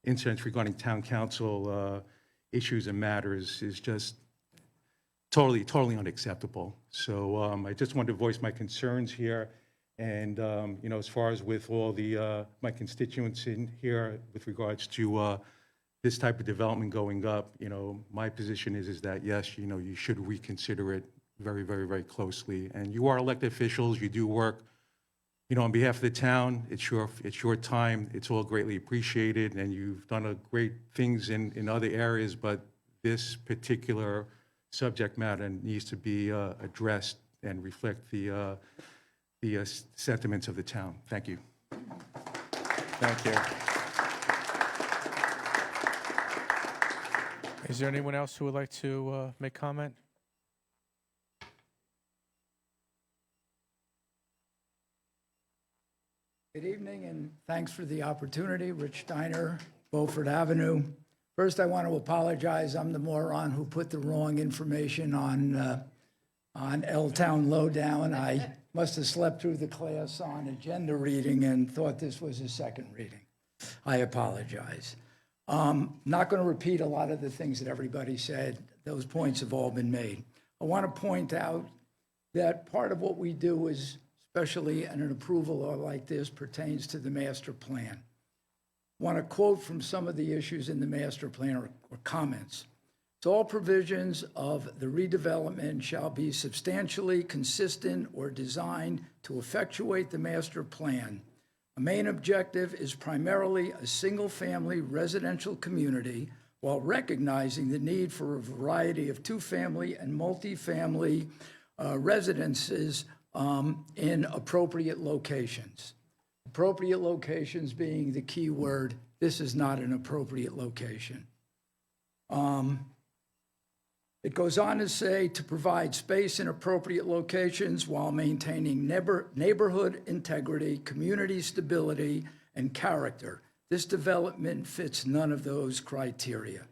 incidents regarding town council issues and matters is just totally unacceptable. So I just wanted to voice my concerns here. And, as far as with all the my constituents in here with regards to this type of development going up, my position is that, yes, you should reconsider it very, very, very closely. And you are elected officials. You do work, on behalf of the town. It's your time. It's all greatly appreciated. And you've done great things in other areas, but this particular subject matter needs to be addressed and reflect the sentiments of the town. Thank you.
Thank you. Is there anyone else who would like to make comment?
Good evening, and thanks for the opportunity. Rich Steiner, Beaufort Avenue. First, I want to apologize. I'm the moron who put the wrong information on L-Town Lowdown. I must have slept through the class on agenda reading and thought this was a second reading. I apologize. Not going to repeat a lot of the things that everybody said. Those points have all been made. I want to point out that part of what we do is, especially in an approval like this, pertains to the master plan. I want to quote from some of the issues in the master plan or comments. So all provisions of the redevelopment shall be substantially consistent or designed to effectuate the master plan. A main objective is primarily a single-family residential community while recognizing the need for a variety of two-family and multifamily residences in appropriate locations. Appropriate locations being the key word. This is not an appropriate location. It goes on to say to provide space in appropriate locations while maintaining neighborhood integrity, community stability, and character. This development fits none of those criteria.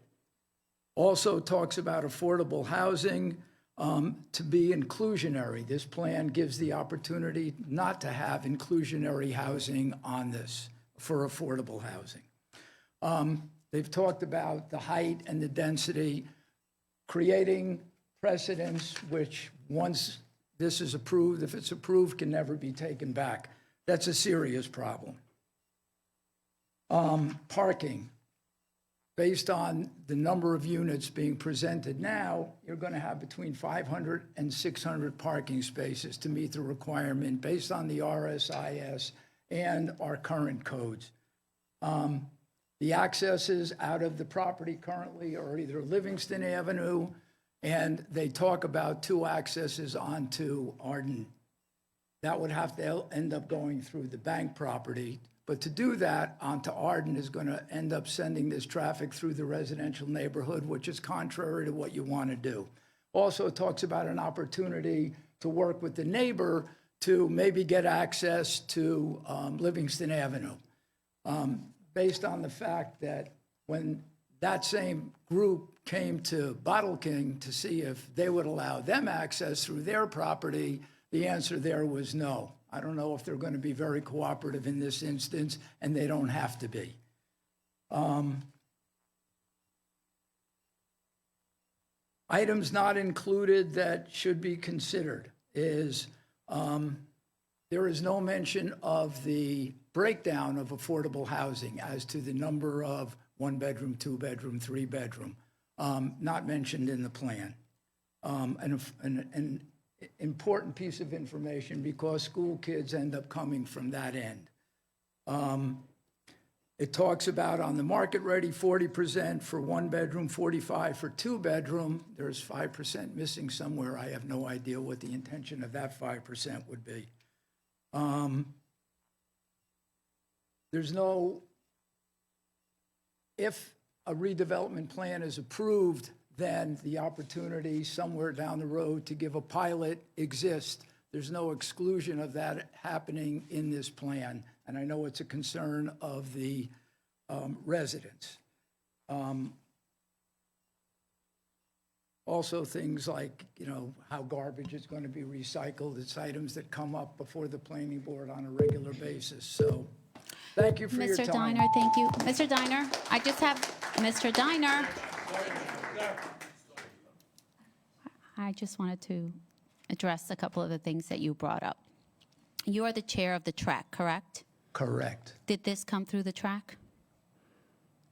Also talks about affordable housing to be inclusionary. This plan gives the opportunity not to have inclusionary housing on this for affordable housing. They've talked about the height and the density, creating precedents which once this is approved, if it's approved, can never be taken back. That's a serious problem. Parking. Based on the number of units being presented now, you're going to have between 500 and 600 parking spaces to meet the requirement based on the RSIS and our current codes. The accesses out of the property currently are either Livingston Avenue, and they talk about 2 accesses onto Arden. That would have to end up going through the bank property. But to do that onto Arden is going to end up sending this traffic through the residential neighborhood, which is contrary to what you want to do. Also, it talks about an opportunity to work with the neighbor to maybe get access to Livingston Avenue. Based on the fact that when that same group came to Bottle King to see if they would allow them access through their property, the answer there was no. I don't know if they're going to be very cooperative in this instance, and they don't have to be. Items not included that should be considered is there is no mention of the breakdown of affordable housing as to the number of 1-bedroom, 2-bedroom, 3-bedroom, not mentioned in the plan. An important piece of information because school kids end up coming from that end. It talks about on the market ready 40% for 1-bedroom, 45% for 2-bedroom. There's 5% missing somewhere. I have no idea what the intention of that 5% would be. There's no if a redevelopment plan is approved, then the opportunity somewhere down the road to give a pilot exists. There's no exclusion of that happening in this plan, and I know it's a concern of the residents. Also, things like, how garbage is going to be recycled. It's items that come up before the planning board on a regular basis. So thank you for your time.
Mr. Diner, thank you. Mr. Diner, I just have, Mr. Diner. I just wanted to address a couple of the things that you brought up. You are the chair of the track, correct?
Correct.
Did this come through the track?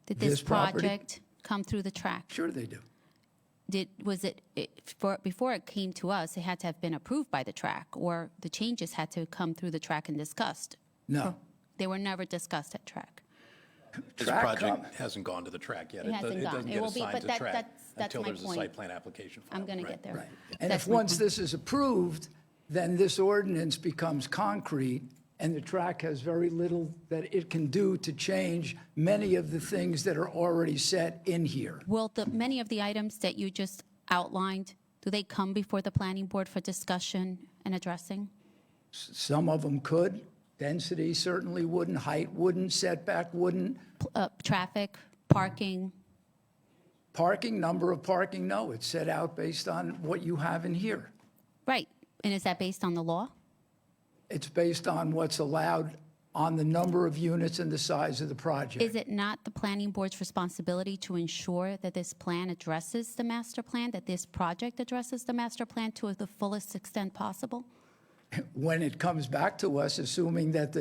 Did
This
this
property?
project come through the track?
Sure they do.
Before it came to us, it had to have been approved by the track, or the changes had to come through the track and discussed?
No.
They were never discussed at track?
This
Track
project hasn't gone to the track yet.
It hasn't
It
gone.
doesn't
It
get
will be,
assigned
but
to
that-
track
that's
until
my
there's a
point.
site plan application filed.
I'm going to
Right.
get there.
And
That's
if
my
once
point.
this is approved, then this ordinance becomes concrete, and the track has very little that it can do to change many of the things that are already set in here.
Will many of the items that you just outlined, do they come before the planning board for discussion and addressing?
Some of them could. Density certainly wouldn't, height wouldn't, setback wouldn't.
Traffic, parking?
Parking, number of parking, no. It's set out based on what you have in here.
Right. And is that based on the law?
It's based on what's allowed on the number of units and the size of the project.
Is it not the planning board's responsibility to ensure that this plan addresses the master plan, that this project addresses the master plan to the fullest extent possible?
When it comes back to us, assuming that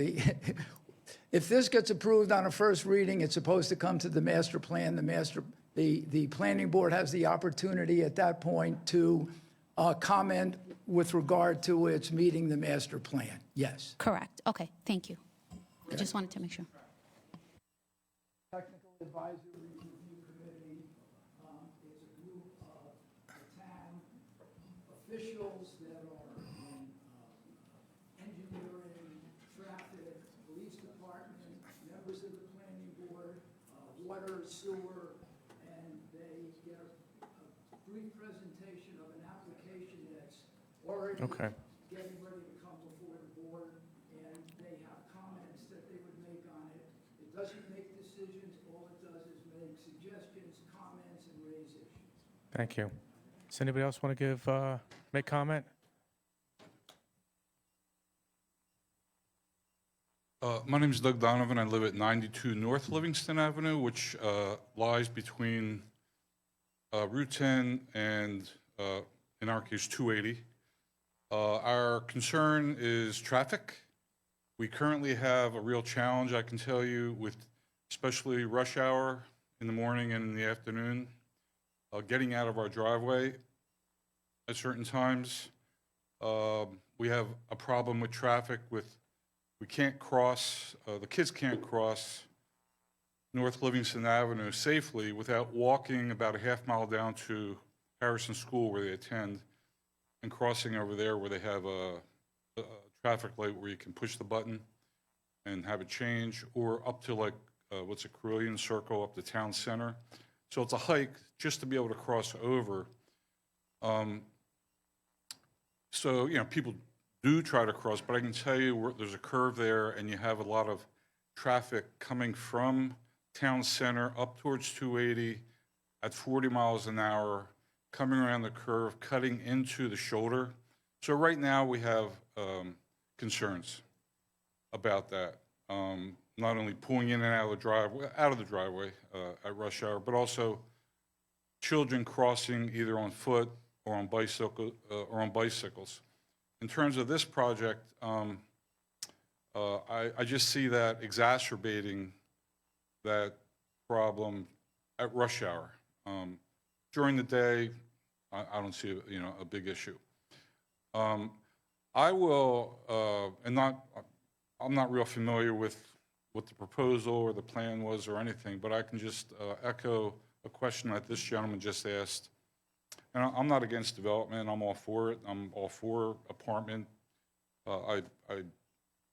if this gets approved on a first reading, it's supposed to come to the master plan. The planning board has the opportunity at that point to comment with regard to its meeting the master plan. Yes.
Correct. Okay, thank you. I just wanted to make sure.
Technical Advisory Review Committee is a group of town officials that are in engineering, traffic, police department, members of the planning board, water, sewer, and they get a brief presentation of an application that's already
Okay.
getting ready to come before the board, and they have comments that they would make on it. It doesn't make decisions, all it does is make suggestions, comments, and raise issues.
Thank you. Does anybody else want to make comment?
My name is Doug Donovan. I live at 92 North Livingston Avenue, which lies between Route 10 and, in our case, 280. Our concern is traffic. We currently have a real challenge, I can tell you, with especially rush hour in the morning and in the afternoon, getting out of our driveway at certain times. We have a problem with traffic we can't cross, the kids can't cross North Livingston Avenue safely without walking about a half mile down to Harrison School where they attend and crossing over there where they have a traffic light where you can push the button and have it change, or up to what's a Carillion Circle up to Town Center. So it's a hike just to be able to cross over. So, people do try to cross, but I can tell you there's a curve there and you have a lot of traffic coming from Town Center up towards 280 at 40 miles an hour, coming around the curve, cutting into the shoulder. So right now we have concerns about that. Not only pulling in and out of the driveway at rush hour, but also children crossing either on foot or on bicycles. In terms of this project, I just see that exacerbating that problem at rush hour. During the day, I don't see a big issue. I will, I'm not real familiar with what the proposal or the plan was or anything, but I can just echo a question that this gentleman just asked. And I'm not against development. I'm all for it. I'm all for apartment. I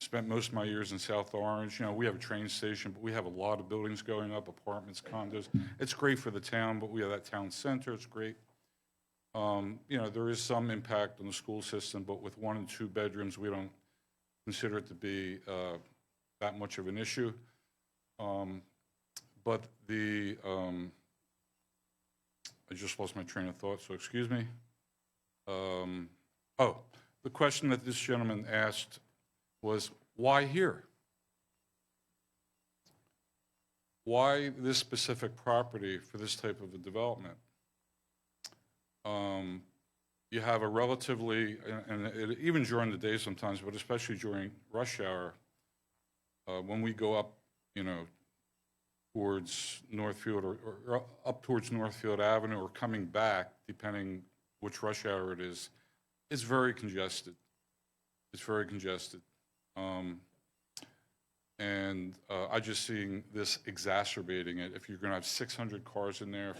spent most of my years in South Orange. You know, we have a train station, but we have a lot of buildings going up, apartments, condos. It's great for the town, but we have that town center, it's great. You know, there is some impact on the school system, but with 1 and 2 bedrooms, we don't consider it to be that much of an issue. But the, I just lost my train of thought, so excuse me. Oh, the question that this gentleman asked was, why here? Why this specific property for this type of a development? You have a relatively, even during the day sometimes, but especially during rush hour, when we go up, you know, towards Northfield or up towards Northfield Avenue or coming back, depending which rush hour it is, it's very congested. It's very congested. And I just seeing this exacerbating it. If you're going to have 600 cars in there,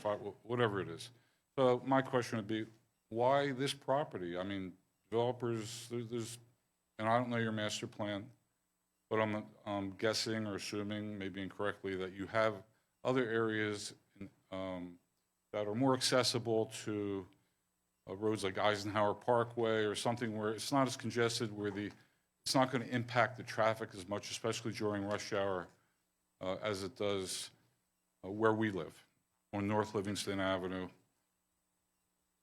whatever it is. So my question would be, why this property? I mean, developers, there's, and I don't know your master plan, but I'm guessing or assuming, maybe incorrectly, that you have other areas that are more accessible to roads like Eisenhower Parkway or something where it's not as congested, where it's not going to impact the traffic as much, especially during rush hour, as it does where we live, on North Livingston Avenue.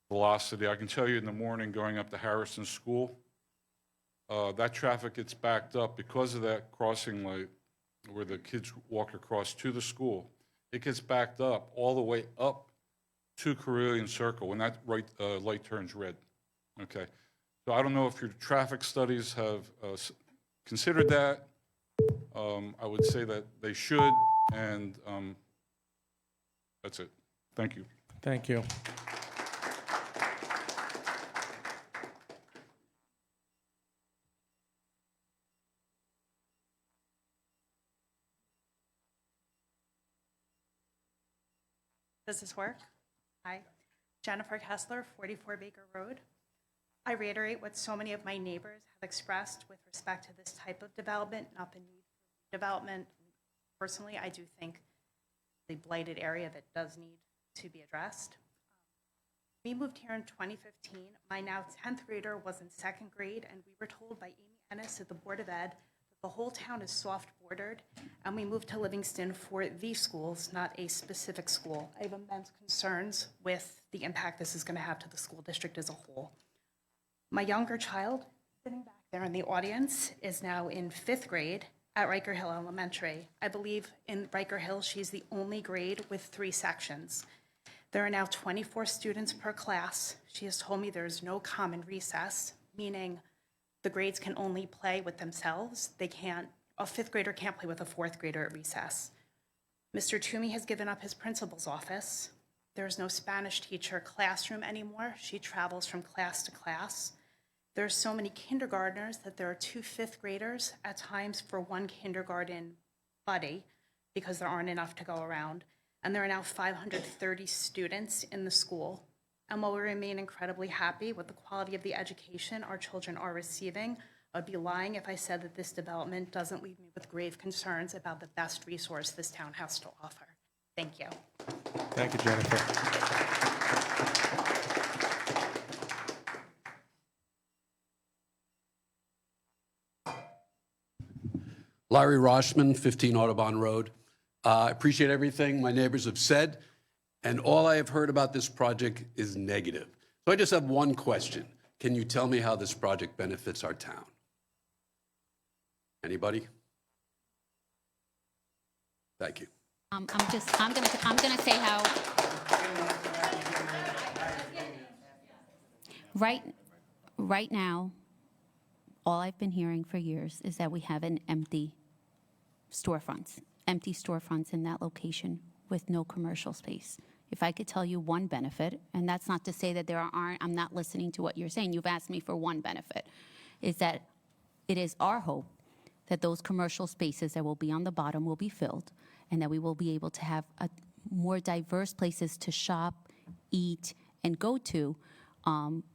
Velocity, I can tell you in the morning going up to Harrison School, that traffic gets backed up because of that crossing light where the kids walk across to the school. It gets backed up all the way up to Carillion Circle when that light turns red. Okay, so I don't know if your traffic studies have considered that. I would say that they should, and that's it. Thank you.
Thank you.
Does this work? Hi, Jennifer Kessler, 44 Baker Road. I reiterate what so many of my neighbors have expressed with respect to this type of development, not the need for development. Personally, I do think the blighted area that does need to be addressed. We moved here in 2015. My now 10th grader was in 2nd grade, and we were told by Amy Ennis at the Board of Ed the whole town is soft bordered, and we moved to Livingston for the schools, not a specific school. I have immense concerns with the impact this is going to have to the school district as a whole. My younger child, sitting back there in the audience, is now in 5th grade at Riker Hill Elementary. I believe in Riker Hill, she's the only grade with 3 sections. There are now 24 students per class. She has told me there's no common recess, meaning the grades can only play with themselves. They can't, a 5th grader can't play with a 4th grader at recess. Mr. Toomey has given up his principal's office. There's no Spanish teacher classroom anymore. She travels from class to class. There's so many kindergartners that there are 2 5th graders at times for 1 kindergarten buddy because there aren't enough to go around. And there are now 530 students in the school. And while we remain incredibly happy with the quality of the education our children are receiving, I'd be lying if I said that this development doesn't leave me with grave concerns about the best resource this town has to offer. Thank you.
Thank you, Jennifer.
Larry Roshman, 15 Audubon Road. I appreciate everything my neighbors have said, and all I have heard about this project is negative. So I just have one question. Can you tell me how this project benefits our town? Anybody? Thank you.
I'm gonna say how. Right now, all I've been hearing for years is that we have empty storefronts in that location with no commercial space. If I could tell you one benefit, and that's not to say that there aren't, I'm not listening to what you're saying, you've asked me for one benefit, is that it is our hope that those commercial spaces that will be on the bottom will be filled, and that we will be able to have more diverse places to shop, eat, and go to,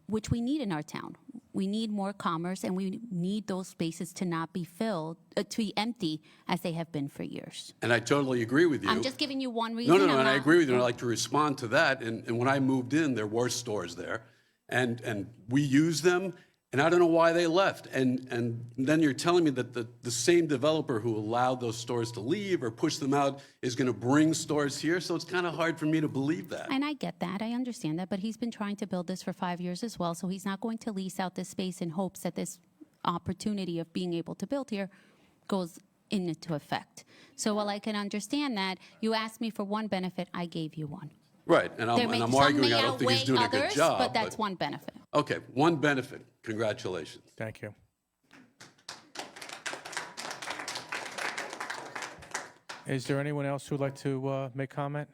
which we need in our town. We need more commerce, and we need those spaces to not be filled, to be empty as they have been for years.
And I totally agree with you.
I'm just giving you one reason.
No,
I'm
and I
not-
agree with you, and I'd like to respond to that. And when I moved in, there were stores there, and we used them, and I don't know why they left. And then you're telling me that the same developer who allowed those stores to leave or push them out is going to bring stores here, so it's kind of hard for me to believe that.
And I get that, I understand that, but he's been trying to build this for 5 years as well, so he's not going to lease out this space in hopes that this opportunity of being able to build here goes into effect. So while I can understand that, you asked me for one benefit, I gave you one.
Right, and
There
I'm
may- some
arguing
may
I don't think he's doing a
outweigh
good
others,
job.
but that's one benefit.
Okay, one benefit. Congratulations.
Thank you. Is there anyone else who'd like to make comment?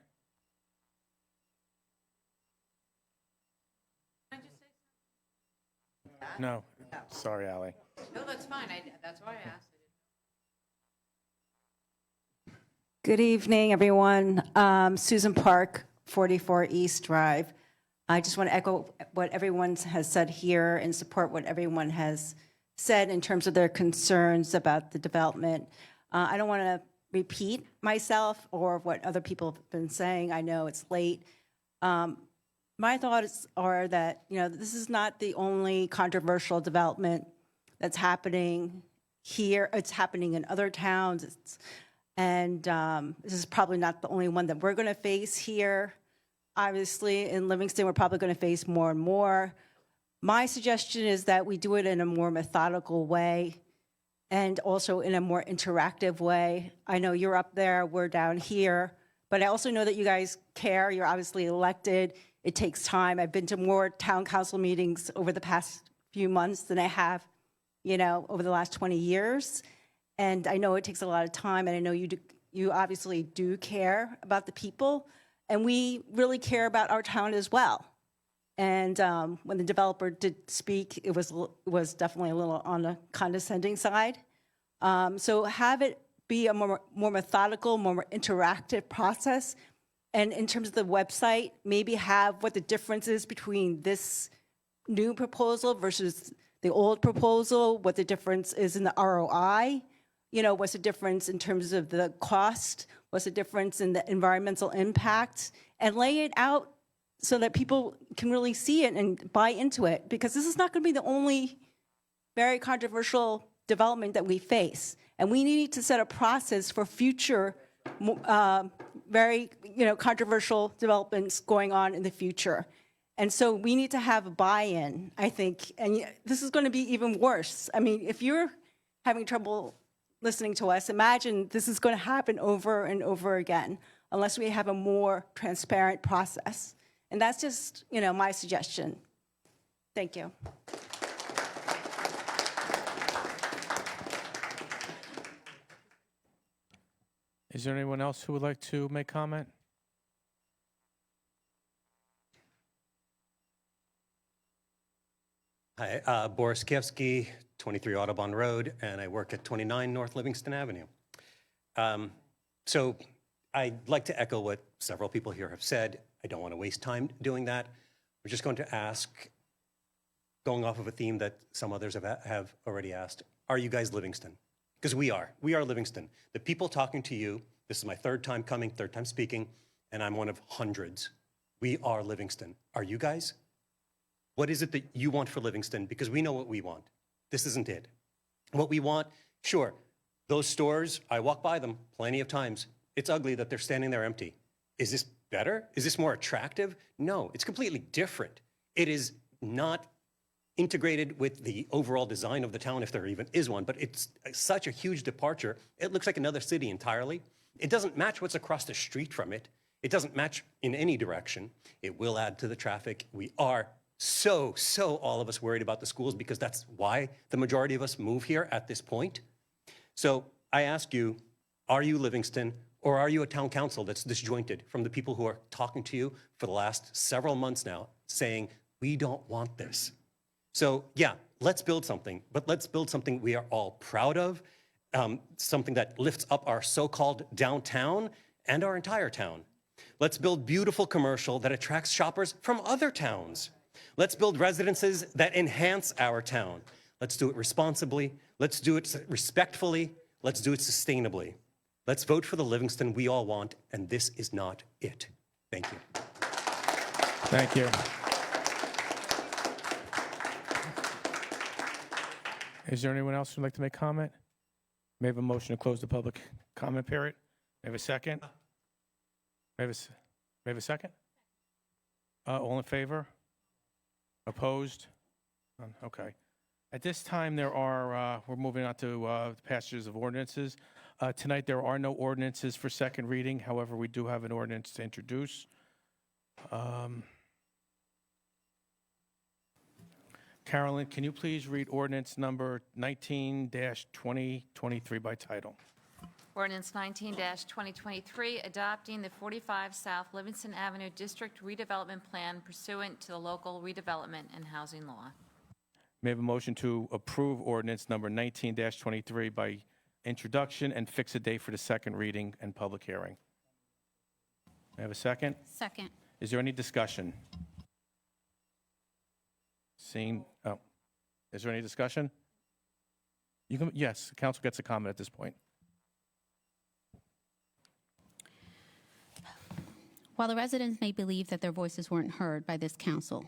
No. Sorry, Ally.
No, that's fine. That's why I asked.
Good evening, everyone. Susan Park, 44 East Drive. I just want to echo what everyone has said here and support what everyone has said in terms of their concerns about the development. I don't want to repeat myself or what other people have been saying. I know it's late. My thoughts are that, this is not the only controversial development that's happening here. It's happening in other towns. And this is probably not the only one that we're going to face here. Obviously, in Livingston, we're probably going to face more and more. My suggestion is that we do it in a more methodical way and also in a more interactive way. I know you're up there, we're down here, but I also know that you guys care. You're obviously elected. It takes time. I've been to more town council meetings over the past few months than I have, over the last 20 years. And I know it takes a lot of time, and I know you obviously do care about the people, and we really care about our town as well. And when the developer did speak, it was definitely a little on the condescending side. So have it be a more methodical, more interactive process. And in terms of the website, maybe have what the difference is between this new proposal versus the old proposal, what the difference is in the ROI. What's the difference in terms of the cost? What's the difference in the environmental impact? And lay it out so that people can really see it and buy into it. Because this is not going to be the only very controversial development that we face. And we need to set a process for future very controversial developments going on in the future. And so we need to have a buy-in, I think. And this is going to be even worse. I mean, if you're having trouble listening to us, imagine this is going to happen over and over again unless we have a more transparent process. And that's just, my suggestion. Thank you.
Is there anyone else who would like to make comment?
Hi, Boris Kievsky, 23 Audubon Road, and I work at 29 North Livingston Avenue. So I'd like to echo what several people here have said. I don't want to waste time doing that. I'm just going to ask, going off of a theme that some others have already asked, are you guys Livingston? Because we are. We are Livingston. The people talking to you, this is my third time coming, third time speaking, and I'm one of hundreds. We are Livingston. Are you guys? What is it that you want for Livingston? Because we know what we want. This isn't it. What we want, sure, those stores, I walk by them plenty of times. It's ugly that they're standing there empty. Is this better? Is this more attractive? No, it's completely different. It is not integrated with the overall design of the town, if there even is one, but it's such a huge departure. It looks like another city entirely. It doesn't match what's across the street from it. It doesn't match in any direction. It will add to the traffic. We are so all of us worried about the schools because that's why the majority of us move here at this point. So I ask you, are you Livingston or are you a town council that's disjointed from the people who are talking to you for the last several months now saying, we don't want this? So yeah, let's build something, but let's build something we are all proud of, something that lifts up our so-called downtown and our entire town. Let's build beautiful commercial that attracts shoppers from other towns. Let's build residences that enhance our town. Let's do it responsibly. Let's do it respectfully. Let's do it sustainably. Let's vote for the Livingston we all want, and this is not it. Thank you.
Thank you. Is there anyone else who'd like to make comment? May I have a motion to close the public comment period? May I have a second? May I have a second? All in favor? Opposed? None. Okay. At this time, we're moving on to the passages of ordinances. Tonight, there are no ordinances for second reading. However, we do have an ordinance to introduce. Carolyn, can you please read ordinance number 19-2023 by title?
Ordinance 19-2023, adopting the 45 South Livingston Avenue District Redevelopment Plan pursuant to the local redevelopment and housing law.
May I have a motion to approve ordinance number 19-23 by introduction and fix a date for the second reading and public hearing? May I have a second?
Second.
Is there any discussion? Is there any discussion? Yes, the council gets a comment at this point.
While the residents may believe that their voices weren't heard by this council,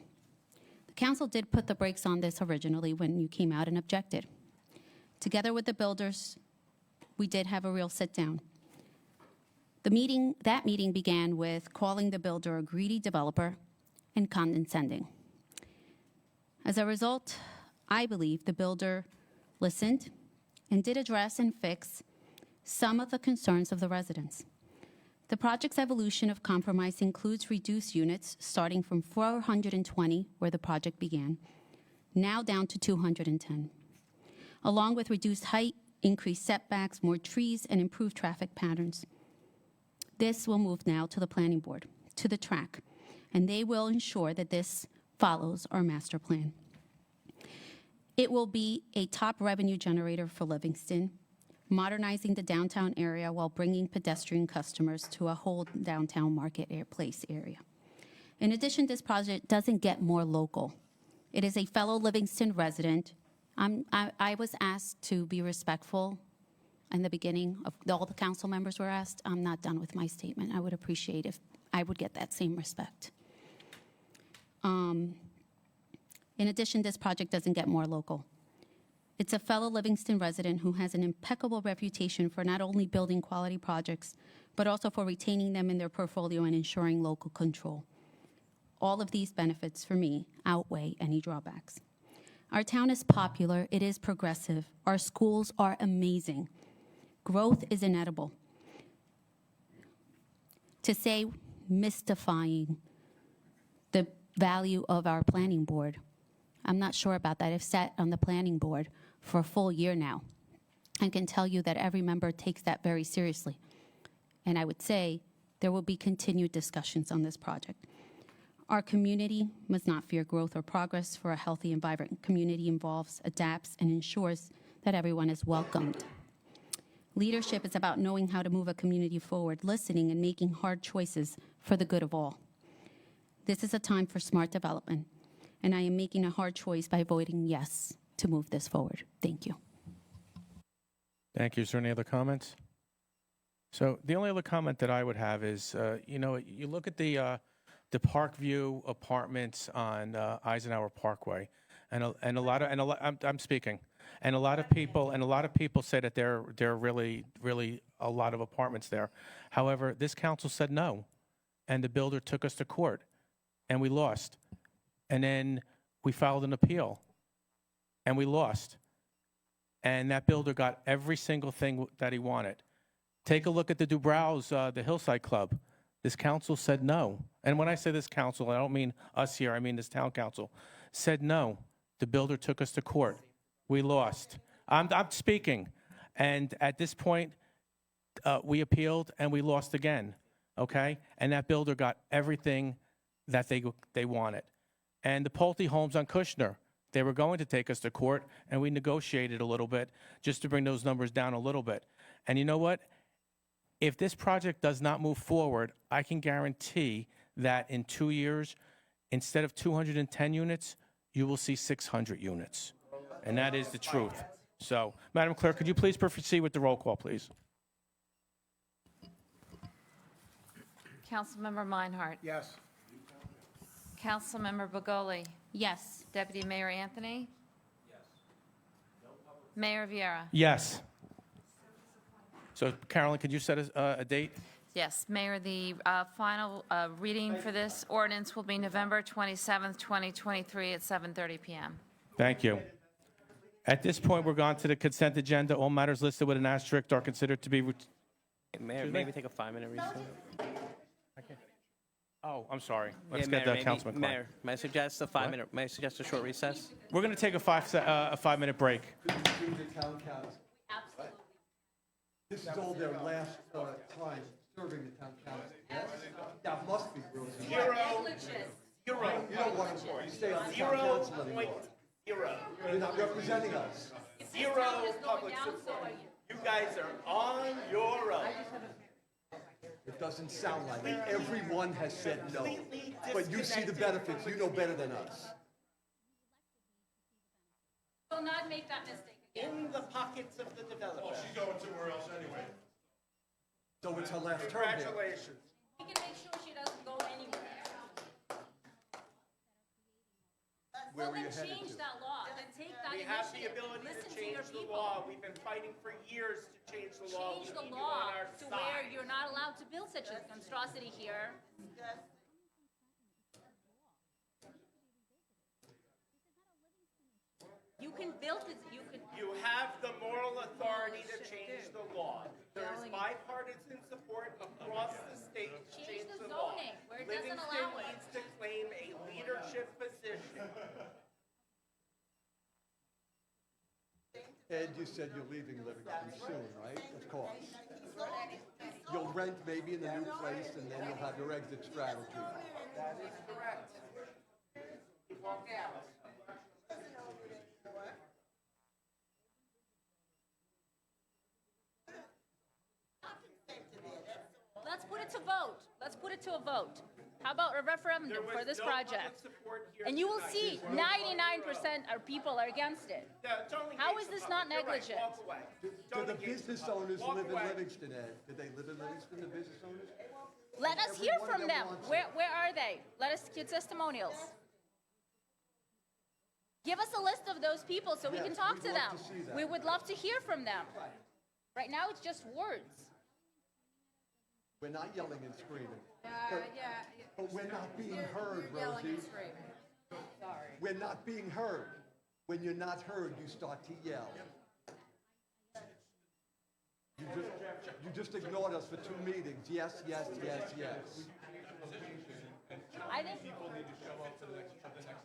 the council did put the brakes on this originally when you came out and objected. Together with the builders, we did have a real sit-down. That meeting began with calling the builder a greedy developer and condescending. As a result, I believe the builder listened and did address and fix some of the concerns of the residents. The project's evolution of compromise includes reduced units starting from 420, where the project began, now down to 210, along with reduced height, increased setbacks, more trees, and improved traffic patterns. This will move now to the planning board, to the track, and they will ensure that this follows our master plan. It will be a top revenue generator for Livingston, modernizing the downtown area while bringing pedestrian customers to a whole downtown marketplace area. In addition, this project doesn't get more local. It is a fellow Livingston resident. I was asked to be respectful in the beginning. All the council members were asked. I'm not done with my statement. I would appreciate if I would get that same respect. In addition, this project doesn't get more local. It's a fellow Livingston resident who has an impeccable reputation for not only building quality projects, but also for retaining them in their portfolio and ensuring local control. All of these benefits, for me, outweigh any drawbacks. Our town is popular, it is progressive, our schools are amazing. Growth is inedible. To say mystifying the value of our planning board, I'm not sure about that. I've sat on the planning board for a full year now and can tell you that every member takes that very seriously. And I would say there will be continued discussions on this project. Our community must not fear growth or progress, for a healthy and vibrant community involves, adapts, and ensures that everyone is welcomed. Leadership is about knowing how to move a community forward, listening and making hard choices for the good of all. This is a time for smart development, and I am making a hard choice by voting yes to move this forward. Thank you.
Thank you. Is there any other comments? So the only other comment that I would have is, you look at the Parkview apartments on Eisenhower Parkway, and I'm speaking, and a lot of people say that there are really a lot of apartments there. However, this council said no, and the builder took us to court, and we lost. And then we filed an appeal, and we lost. And that builder got every single thing that he wanted. Take a look at the Dubrows, the Hillside Club. This council said no. And when I say this council, I don't mean us here, I mean this town council. Said no. The builder took us to court. We lost. I'm speaking. And at this point, we appealed, and we lost again, okay? And that builder got everything that they wanted. And the Pulte homes on Kushner, they were going to take us to court, and we negotiated a little bit just to bring those numbers down a little bit. And you know what? If this project does not move forward, I can guarantee that in 2 years, Instead of 210 units, you will see 600 units. And that is the truth. So, Madam Clerk, could you please proceed with the roll call, please?
Councilmember Meinhardt.
Yes.
Councilmember Begoli.
Yes.
Deputy Mayor Anthony. Yes. Mayor Vieira.
Yes. So, Carolyn, could you set a date?
Yes, Mayor, the final reading for this ordinance will be November 27th, 2023 at 7:30 PM.
Thank you. At this point, we're gone to the consent agenda. All matters listed with an asterisk are considered to be...
Mayor, maybe take a 5-minute recess.
Oh, I'm sorry. Let's
Yeah,
get
Mayor,
the Councilman Klein.
Mayor, may I suggest a 5-minute, may I suggest a short recess?
We're going to take a 5-minute break.
This is all their last time serving the town council. Yes? That must be real.
Zero.
You don't want to stay on the town council anymore. You're not representing us.
Zero public support. You guys are on your own.
It doesn't sound like it. Everyone has said no. But you see the benefits. You know better than us.
Will not make that mistake again.
In the pockets of the developer.
Well, she's going somewhere else anyway.
So it's her last term here.
Congratulations.
We can make sure she doesn't go anywhere.
Where
Well,
were you
then
headed
change
to?
that law, then take that
We have the
initiative,
ability
listen
to
to your
change the
people.
law. We've been fighting for years to change the law.
Change
We
the
need you
law
on our
to where
side.
you're not allowed to build such a monstrosity here. You can build it, you can.
You have the moral authority to change the law. There is bipartisan support across the state to
Change
change
the
the law.
zoning where it doesn't
Livingston
allow it.
needs to claim a leadership position.
Ed, you said you're leaving Livingston soon, right? Of course. You'll rent maybe in the new place, and then you'll have your exit strategy.
That is correct. Walk out.
Let's put it to vote. Let's put it to a vote. How about a referendum for this project? And you will see 99% of people are against it. How is this not negligent?
Do the business owners live in Livingston, Ed? Do they live in Livingston, the business owners?
Let us hear from them. Where are they? Let us get testimonials. Give us a list of those people so we can talk to them. We would love to hear from them. Right now, it's just words.
We're not yelling and screaming. But we're not being heard, Rosie. We're not being heard. When you're not heard, you start to yell. You just ignored us for 2 meetings. Yes, yes, yes, yes.
I think
People need to show up to the next meeting.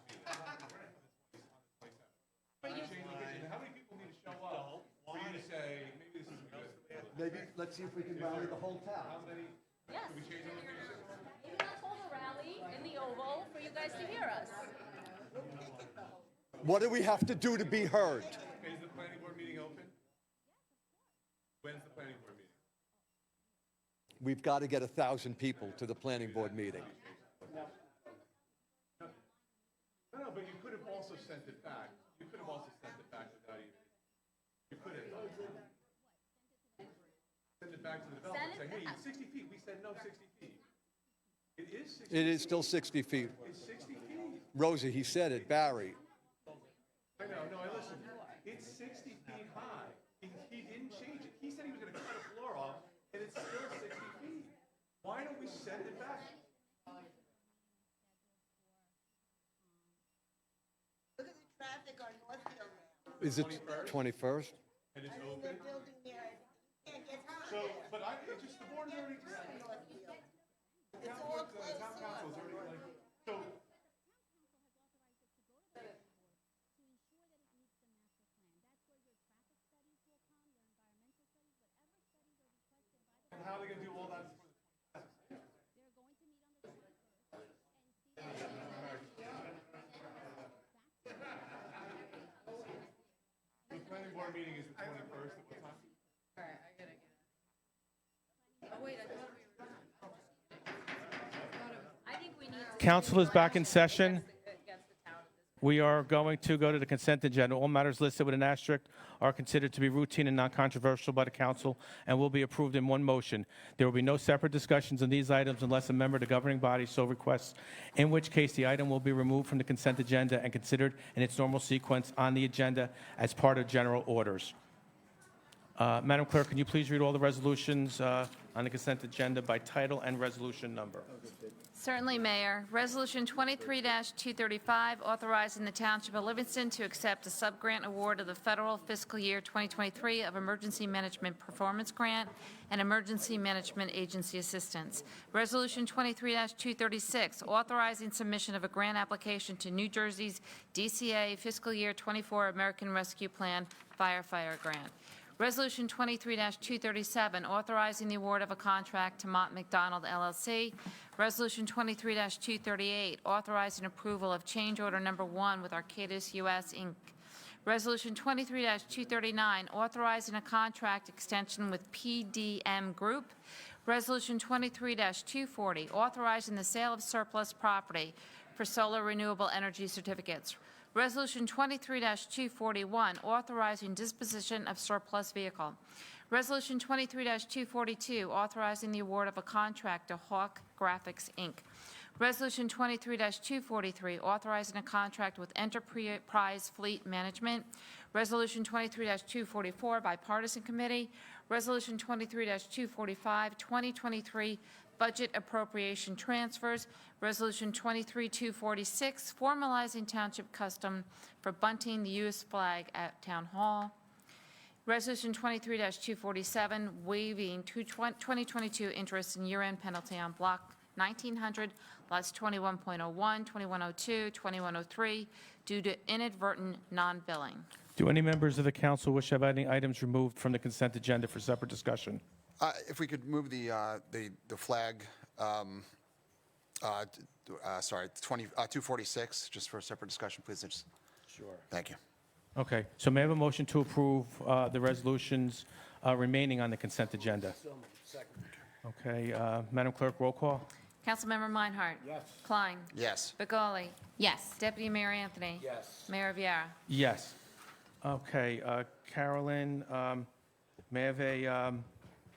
How many people need to show up for you to say, maybe this isn't good?
Maybe, let's see if we can rally the whole town.
How many?
Yes.
Can we change the location?
Maybe let's hold a rally in the Oval for you guys to hear us.
What do we have to do to be heard?
Okay, is the planning board meeting open? When's the planning board meeting?
We've got to get 1,000 people to the planning board meeting.
No, but you could have also sent it back. You could have also sent it back without even, you could have. Send it back to the developer, say, hey, it's 60 feet. We said no 60 feet. It is 60 feet.
It is still 60 feet.
It's 60 feet.
Rosie, he said it, Barry.
I know, no, I listened. It's 60 feet high. He didn't change it. He said he was going to cut a floor off, and it's still 60 feet. Why don't we send it back?
Look at the traffic on Northfield now.
Is it 21st?
And it's
I mean,
open?
they're building there. You can't get through
So,
there.
but it's just the board is already decided.
Northfield.
The town council is already like, so. And how are they gonna do all that before the? The planning board meeting is the 21st, at what time?
All right, I gotta get it. Oh, wait, I thought we were done.
I think we need to
Council is back in session. We are going to go to the consent agenda. All matters listed with an asterisk are considered to be routine and non-controversial by the council and will be approved in one motion. There will be no separate discussions on these items unless a member of the governing body so requests, in which case the item will be removed from the consent agenda and considered in its normal sequence on the agenda as part of general orders. Madam Clerk, can you please read all the resolutions on the consent agenda by title and resolution number?
Certainly, Mayor. Resolution 23-235, authorizing the Township of Livingston to accept a subgrant award of the federal fiscal year 2023 of Emergency Management Performance Grant and Emergency Management Agency Assistance. Resolution 23-236, authorizing submission of a grant application to New Jersey's DCA fiscal year 24 American Rescue Plan Firefighter Grant. Resolution 23-237, authorizing the award of a contract to Mott McDonald LLC. Resolution 23-238, authorizing approval of change order number 1 with Arcadis US, Inc. Resolution 23-239, authorizing a contract extension with PDM Group. Resolution 23-240, authorizing the sale of surplus property for solar renewable energy certificates. Resolution 23-241, authorizing disposition of surplus vehicle. Resolution 23-242, authorizing the award of a contract to Hawk Graphics, Inc. Resolution 23-243, authorizing a contract with Enterprise Fleet Management. Resolution 23-244, bipartisan committee. Resolution 23-245, 2023 budget appropriation transfers. Resolution 23-246, formalizing township custom for bunting the U.S. flag at Town Hall. Resolution 23-247, waiving 2022 interest and year-end penalty on block 1900, lots 21.01, 2102, 2103, due to inadvertent non-billing.
Do any members of the council wish to have any items removed from the consent agenda for separate discussion?
If we could move the flag, 246, just for a separate discussion, please. Sure. Thank you.
Okay, so may I have a motion to approve the resolutions remaining on the consent agenda? Okay, Madam Clerk, roll call.
Councilmember Meinhardt. Yes. Klein.
Yes.
Begoli.
Yes.
Deputy Mayor Anthony.
Yes.
Mayor Viera.
Yes. Okay, Carolyn, may I have a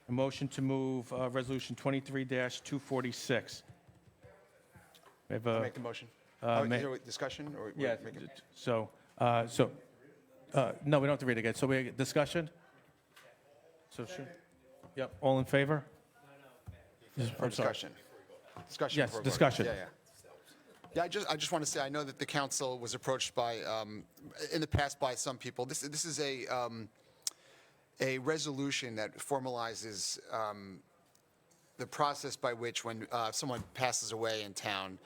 motion to move Resolution 23-246? May I have a-
Make the motion.
may-
Is there a discussion or?
Yeah,
make it-
so, no, we don't have to read it again. So we discussion? So, sure. Yep, all in favor?
Or
I'm sorry.
discussion? Discussion.
Yes,
before voting.
discussion.
Yeah. Yeah, I just want to say, I know that the council was approached by, in the past by some people. This is a resolution that formalizes the process by which when someone passes away in town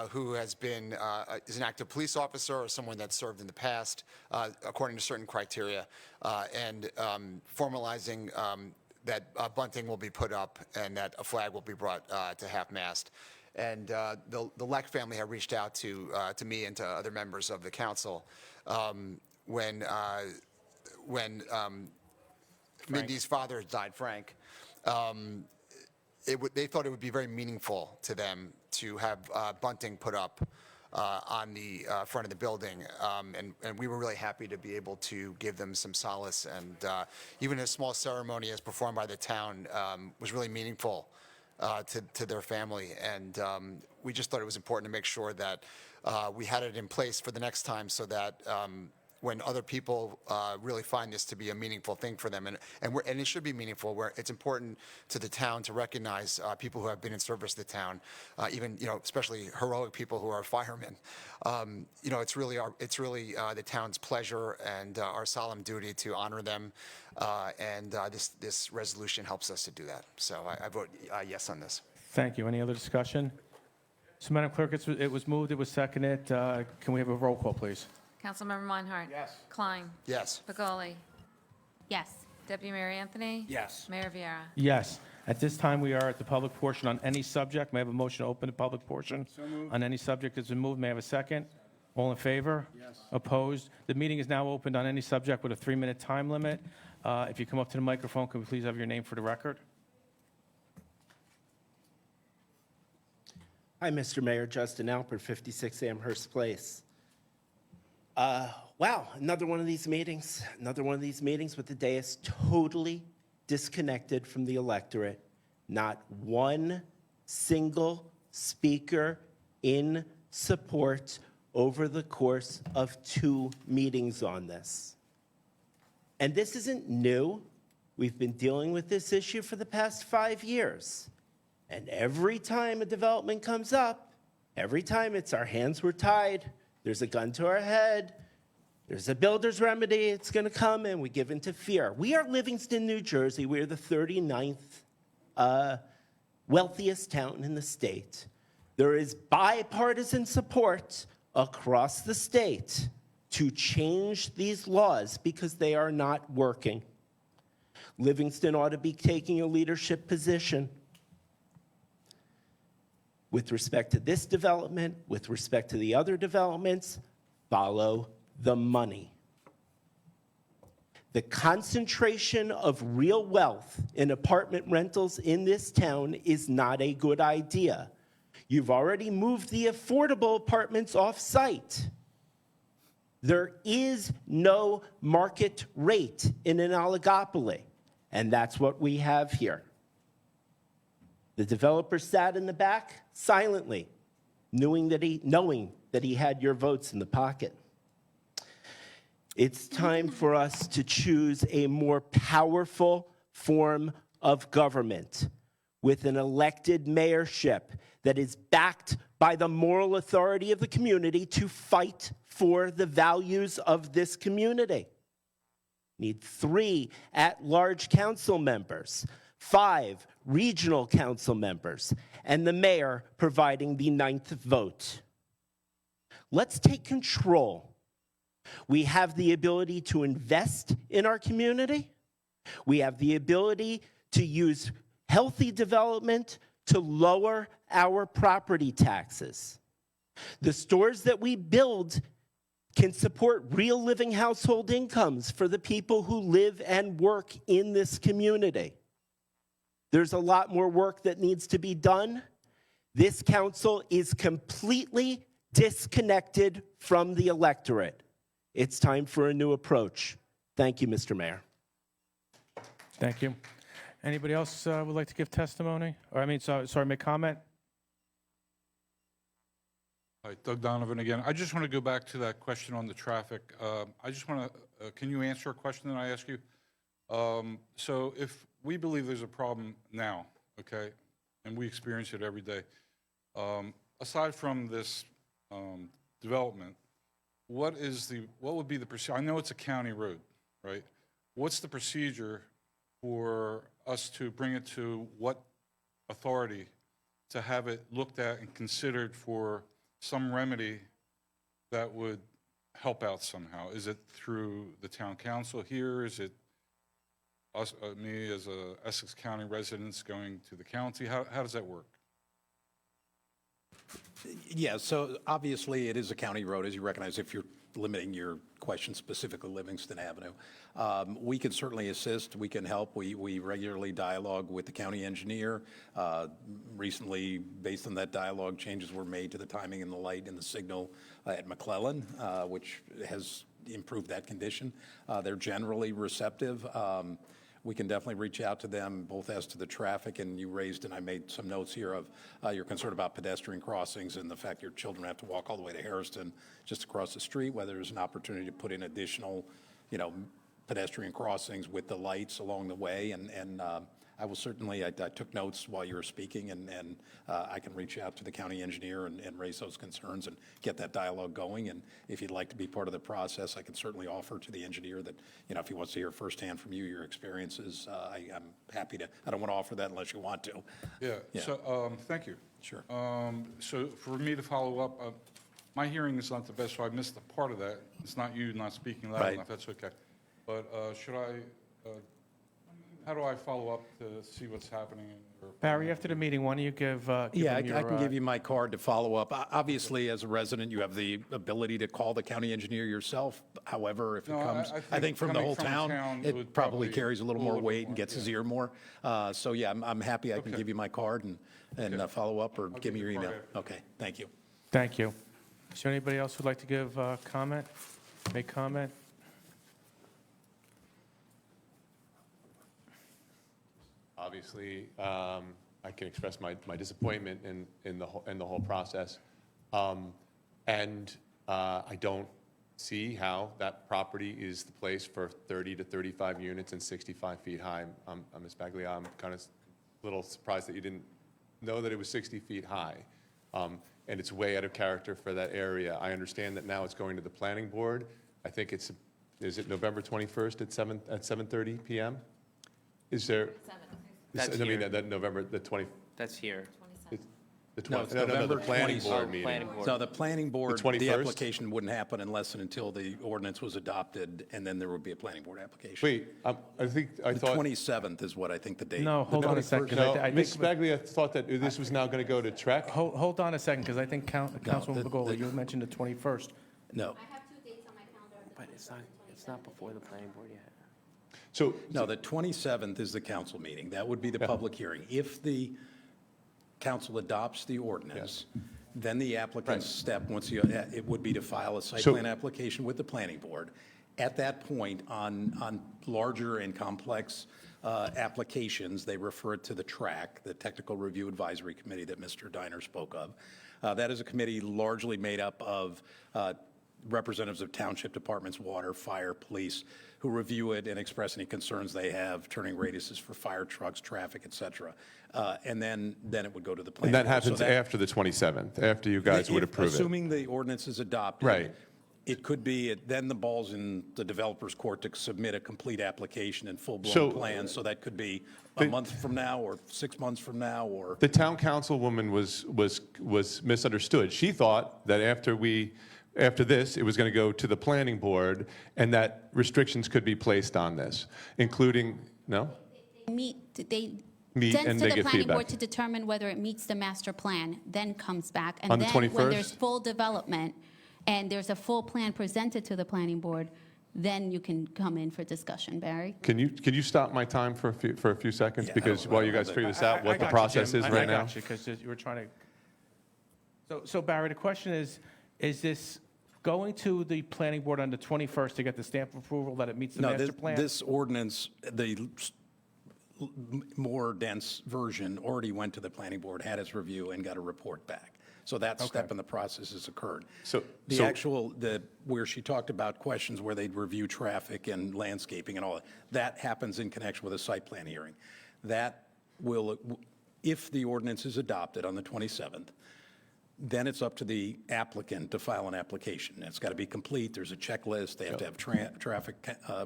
who has been, is an active police officer or someone that's served in the past, according to certain criteria, and formalizing that bunting will be put up and that a flag will be brought to half-mast. And the Leck family have reached out to me and to other members of the council when Mindy's father died, Frank. They thought it would be very meaningful to them to have bunting put up on the front of the building, and we were really happy to be able to give them some solace. And even a small ceremony as performed by the town was really meaningful to their family. And we just thought it was important to make sure that we had it in place for the next time, so that when other people really find this to be a meaningful thing for them, and it should be meaningful, where it's important to the town to recognize people who have been in service to the town, even, especially heroic people who are firemen. It's really the town's pleasure and our solemn duty to honor them, and this resolution helps us to do that. So I vote yes on this.
Thank you. Any other discussion? So, Madam Clerk, it was moved, it was seconded. Can we have a roll call, please?
Councilmember Meinhardt.
Yes.
Klein.
Yes.
Begoli.
Yes.
Deputy Mayor Anthony.
Yes.
Mayor Viera.
Yes. At this time, we are at the public portion on any subject. May I have a motion to open the public portion?
So moved.
On any subject that's been moved, may I have a second? All in favor?
Yes.
Opposed? The meeting is now opened on any subject with a 3-minute time limit. If you come up to the microphone, could we please have your name for the record?
Hi, Mr. Mayor, Justin Alpert, 56 Amherst Place. Wow, another one of these meetings, with the dais totally disconnected from the electorate. Not one single speaker in support over the course of 2 meetings on this. And this isn't new. We've been dealing with this issue for the past 5 years. And every time a development comes up, every time it's our hands were tied, there's a gun to our head, there's a builder's remedy, it's going to come, and we give into fear. We are Livingston, New Jersey. We are the 39th wealthiest town in the state. There is bipartisan support across the state to change these laws because they are not working. Livingston ought to be taking a leadership position. With respect to this development, with respect to the other developments, follow the money. The concentration of real wealth in apartment rentals in this town is not a good idea. You've already moved the affordable apartments off-site. There is no market rate in an oligopoly, and that's what we have here. The developer sat in the back silently, knowing that he had your votes in the pocket. It's time for us to choose a more powerful form of government with an elected mayorship that is backed by the moral authority of the community to fight for the values of this community. Need 3 at-large council members, 5 regional council members, and the mayor providing the 9th vote. Let's take control. We have the ability to invest in our community. We have the ability to use healthy development to lower our property taxes. The stores that we build can support real living household incomes for the people who live and work in this community. There's a lot more work that needs to be done. This council is completely disconnected from the electorate. It's time for a new approach. Thank you, Mr. Mayor.
Thank you. Anybody else would like to give testimony? Or make comment?
Hi, Doug Donovan again. I just want to go back to that question on the traffic. I just want to, can you answer a question that I asked you? So if we believe there's a problem now, okay, and we experience it every day, aside from this development, what would be the procedure? I know it's a county road, right? What's the procedure for us to bring it to what authority to have it looked at and considered for some remedy that would help out somehow? Is it through the town council here? Is it us, me as a Essex County resident going to the county? How does that work?
Yeah, so obviously it is a county road, as you recognize, if you're limiting your question specifically Livingston Avenue. We can certainly assist, we can help. We regularly dialogue with the county engineer. Recently, based on that dialogue, changes were made to the timing and the light and the signal at McClellan, which has improved that condition. They're generally receptive. We can definitely reach out to them, both as to the traffic, and you raised, and I made some notes here of your concern about pedestrian crossings and the fact your children have to walk all the way to Harrison just across the street, whether there's an opportunity to put in additional, pedestrian crossings with the lights along the way. And I will certainly, I took notes while you were speaking, and I can reach out to the county engineer and raise those concerns and get that dialogue going. And if you'd like to be part of the process, I can certainly offer to the engineer that, if he wants to hear firsthand from you, your experiences, I'm happy to. I don't want to offer that unless you want to.
Yeah. So thank you.
Sure.
So for me to follow up, my hearing is not the best, so I missed a part of that. It's not you not speaking loud enough. That's okay. But should I? How do I follow up to see what's happening?
Barry, after the meeting, why don't you give
Yeah,
them your,
I can give you my card to follow up. Obviously, as a resident, you have the ability to call the county engineer yourself. However, if it
No,
comes,
I
I think from the
coming
whole
from the
town,
town,
it
would
probably carries a little more
bit
weight
more,
and gets his
yeah.
ear more. So yeah, I'm happy I can give you my card and follow up, or give me your email. Okay, thank you.
Thank you. Is there anybody else who'd like to give comment, make comment?
Obviously, I can express my disappointment in the whole process. And I don't see how that property is the place for 30 to 35 units and 65 feet high. Ms. Baglia, I'm kind of a little surprised that you didn't know that it was 60 feet high. And it's way out of character for that area. I understand that now it's going to the planning board. I think is it November 21st at 7:30 p.m.? Is there?
That's
I mean,
here.
that November, the 20.
That's here.
The
No,
20,
it's
no, the
November
planning
20th.
board meeting.
So the planning board,
The 21st?
the application wouldn't happen unless and until the ordinance was adopted, and then there would be a planning board application.
Wait, I
The
thought.
27th is what I think the date.
No, hold on a second.
No,
I think-
Ms. Baglia thought that this was now going to go to Trek.
Hold on a second, because I think Councilwoman
the-
Pagola, you mentioned the 21st.
No.
But it's not before the planning board yet.
So,
No, the 27th is the council meeting. That would be the public hearing. If the council adopts the ordinance, then the applicant's step, it would be to file a site
So-
plan application with the planning board. At that point, on larger and complex applications, they refer it to the TRAC, the Technical Review Advisory Committee that Mr. Diner spoke of. That is a committee largely made up of representatives of township departments, water, fire, police, who review it and express any concerns they have, turning radiuses for fire trucks, traffic, et cetera. And then it would go to the planning
And that
board. So
happens after the 27th, after you guys would approve it.
Assuming the ordinance is adopted.
Right.
It could be, then the ball's in the developer's court to submit a complete application and full-blown
So-
plan. So that could be a month from now, or 6 months from now, or.
The town councilwoman was misunderstood. She thought that after this, it was going to go to the planning board, and that restrictions could be placed on this, including, no?
Meet
Meet
sends
and
to
they
the
get
planning
feedback.
board to determine whether it meets the master plan, then comes back. And
On the
then when
21st?
there's full development and there's a full plan presented to the planning board, then you can come in for discussion, Barry.
Can you stop my time for a few seconds?
Yeah,
Because
I
while
don't
you guys
have
figure
it.
this out, what the process is right now?
I got you, because you were trying to. So Barry, the question is this going to the planning board on the 21st to get the stamp of approval that it meets the
No,
master plan?
this ordinance, the more dense version already went to the planning board, had its review, and got a report back. So that step in the process has occurred.
So-
The
so-
actual, where she talked about questions where they'd review traffic and landscaping and all that happens in connection with a site plan hearing. That will, if the ordinance is adopted on the 27th, then it's up to the applicant to file an application. It's got to be complete. There's a checklist. They have to have traffic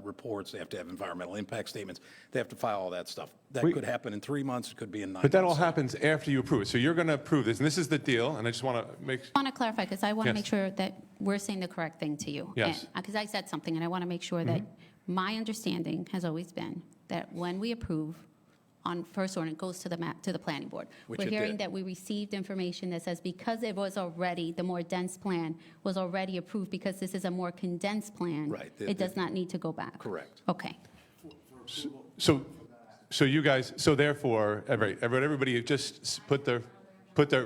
reports. They have to have environmental impact statements. They have to file all that stuff. That could happen in 3 months. It could be in 9 months.
But that all happens after you approve it. So you're going to approve this, and this is the deal, and I just want to make.
I want to clarify, because I want to
Yes.
make sure that we're saying the correct thing to you.
Yes.
Because I said something, and I want to make sure that my understanding has always been that when we approve on first order, it goes to the planning board.
Which
We're
it
hearing
did.
that we received information that says because it was already, the more dense plan was already approved, because this is a more condensed plan.
Right.
It does not need to go back.
Correct.
Okay.
So you guys, so therefore, everybody just put their,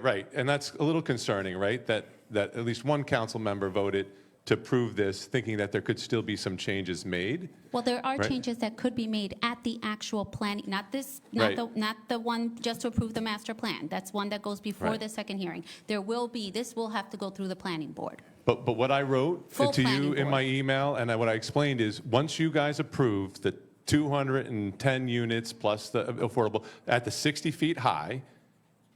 right, and that's a little concerning, right? That at least one council member voted to approve this, thinking that there could still be some changes made.
Well, there are
Right.
changes that could be made at the actual planning, not this,
Right.
not the one just to approve the master plan. That's one that goes before
Right.
the second hearing. This will have to go through the planning board.
But what I wrote
Full
to you
planning
in my
board.
email, and what I explained is, once you guys approve the 210 units plus the affordable at the 60 feet high,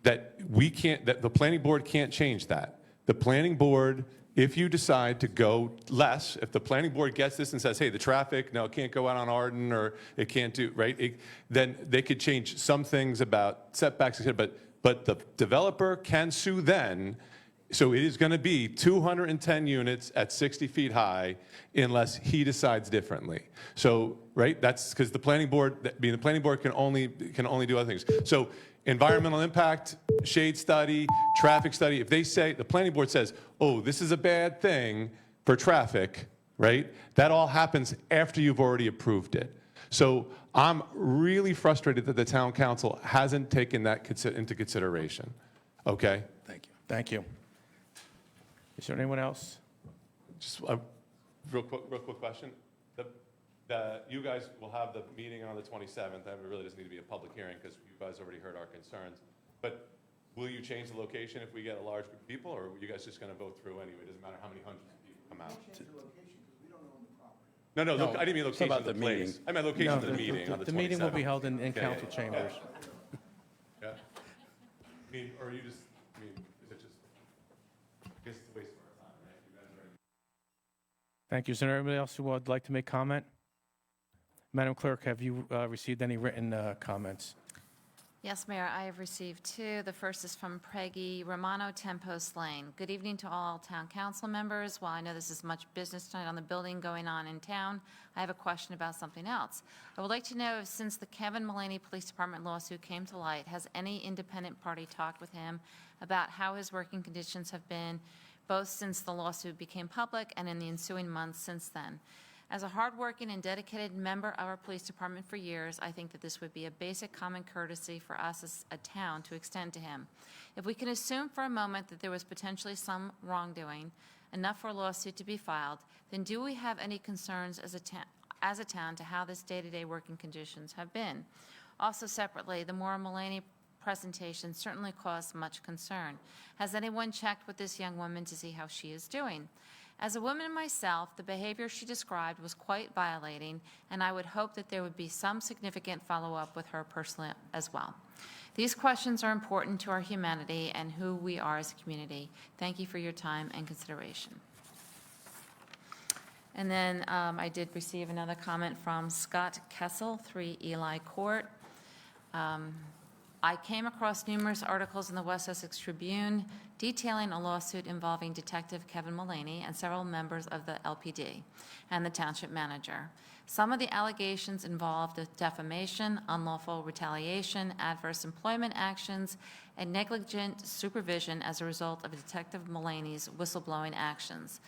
that the planning board can't change that. The planning board, if you decide to go less, if the planning board gets this and says, hey, the traffic, no, it can't go out on Arden, or it can't do, right? Then they could change some things about setbacks, et cetera, but the developer can sue then. So it is going to be 210 units at 60 feet high unless he decides differently. So, right, that's because the planning board can only do other things. So environmental impact, shade study, traffic study, if they say, the planning board says, oh, this is a bad thing for traffic, right? That all happens after you've already approved it. So I'm really frustrated that the town council hasn't taken that into consideration, okay?
Thank you.
Thank you. Is there anyone else?
Just a real quick question. You guys will have the meeting on the 27th. That really doesn't need to be a public hearing because you guys already heard our concerns. But will you change the location if we get a large group of people, or are you guys just going to vote through anyway? It doesn't matter how many hundreds of people come out. No, look, I didn't mean
it's
location
about
of the
the
place.
meeting.
I meant location
No,
of the meeting on the 27th.
The meeting will be held in council chambers.
Yeah. I mean, or you just, I mean, is it just, I guess it's a waste of our time, right? You guys already.
Thank you. Is there anybody else who would like to make comment? Madam Clerk, have you received any written comments?
Yes, Mayor, I have received two. The first is from Peggy Romano, 10 Post Lane. Good evening to all town council members. While I know this is much business tonight on the building going on in town, I have a question about something else. I would like to know if since the Kevin Mullaney Police Department lawsuit came to light, has any independent party talked with him about how his working conditions have been, both since the lawsuit became public and in the ensuing months since then? As a hardworking and dedicated member of our police department for years, I think that this would be a basic common courtesy for us as a town to extend to him. If we can assume for a moment that there was potentially some wrongdoing, enough for a lawsuit to be filed, then do we have any concerns as a town to how this day-to-day working conditions have been? Also separately, the Maura Mullaney presentation certainly caused much concern. Has anyone checked with this young woman to see how she is doing? As a woman myself, the behavior she described was quite violating, and I would hope that there would be some significant follow-up with her personally as well. These questions are important to our humanity and who we are as a community. Thank you for your time and consideration. And then I did receive another comment from Scott Kessel, 3 Eli Court. I came across numerous articles in the West Essex Tribune detailing a lawsuit involving Detective Kevin Mullaney and several members of the LPD and the township manager. Some of the allegations involved defamation, unlawful retaliation, adverse employment actions, and negligent supervision as a result of Detective Mullaney's whistleblowing actions.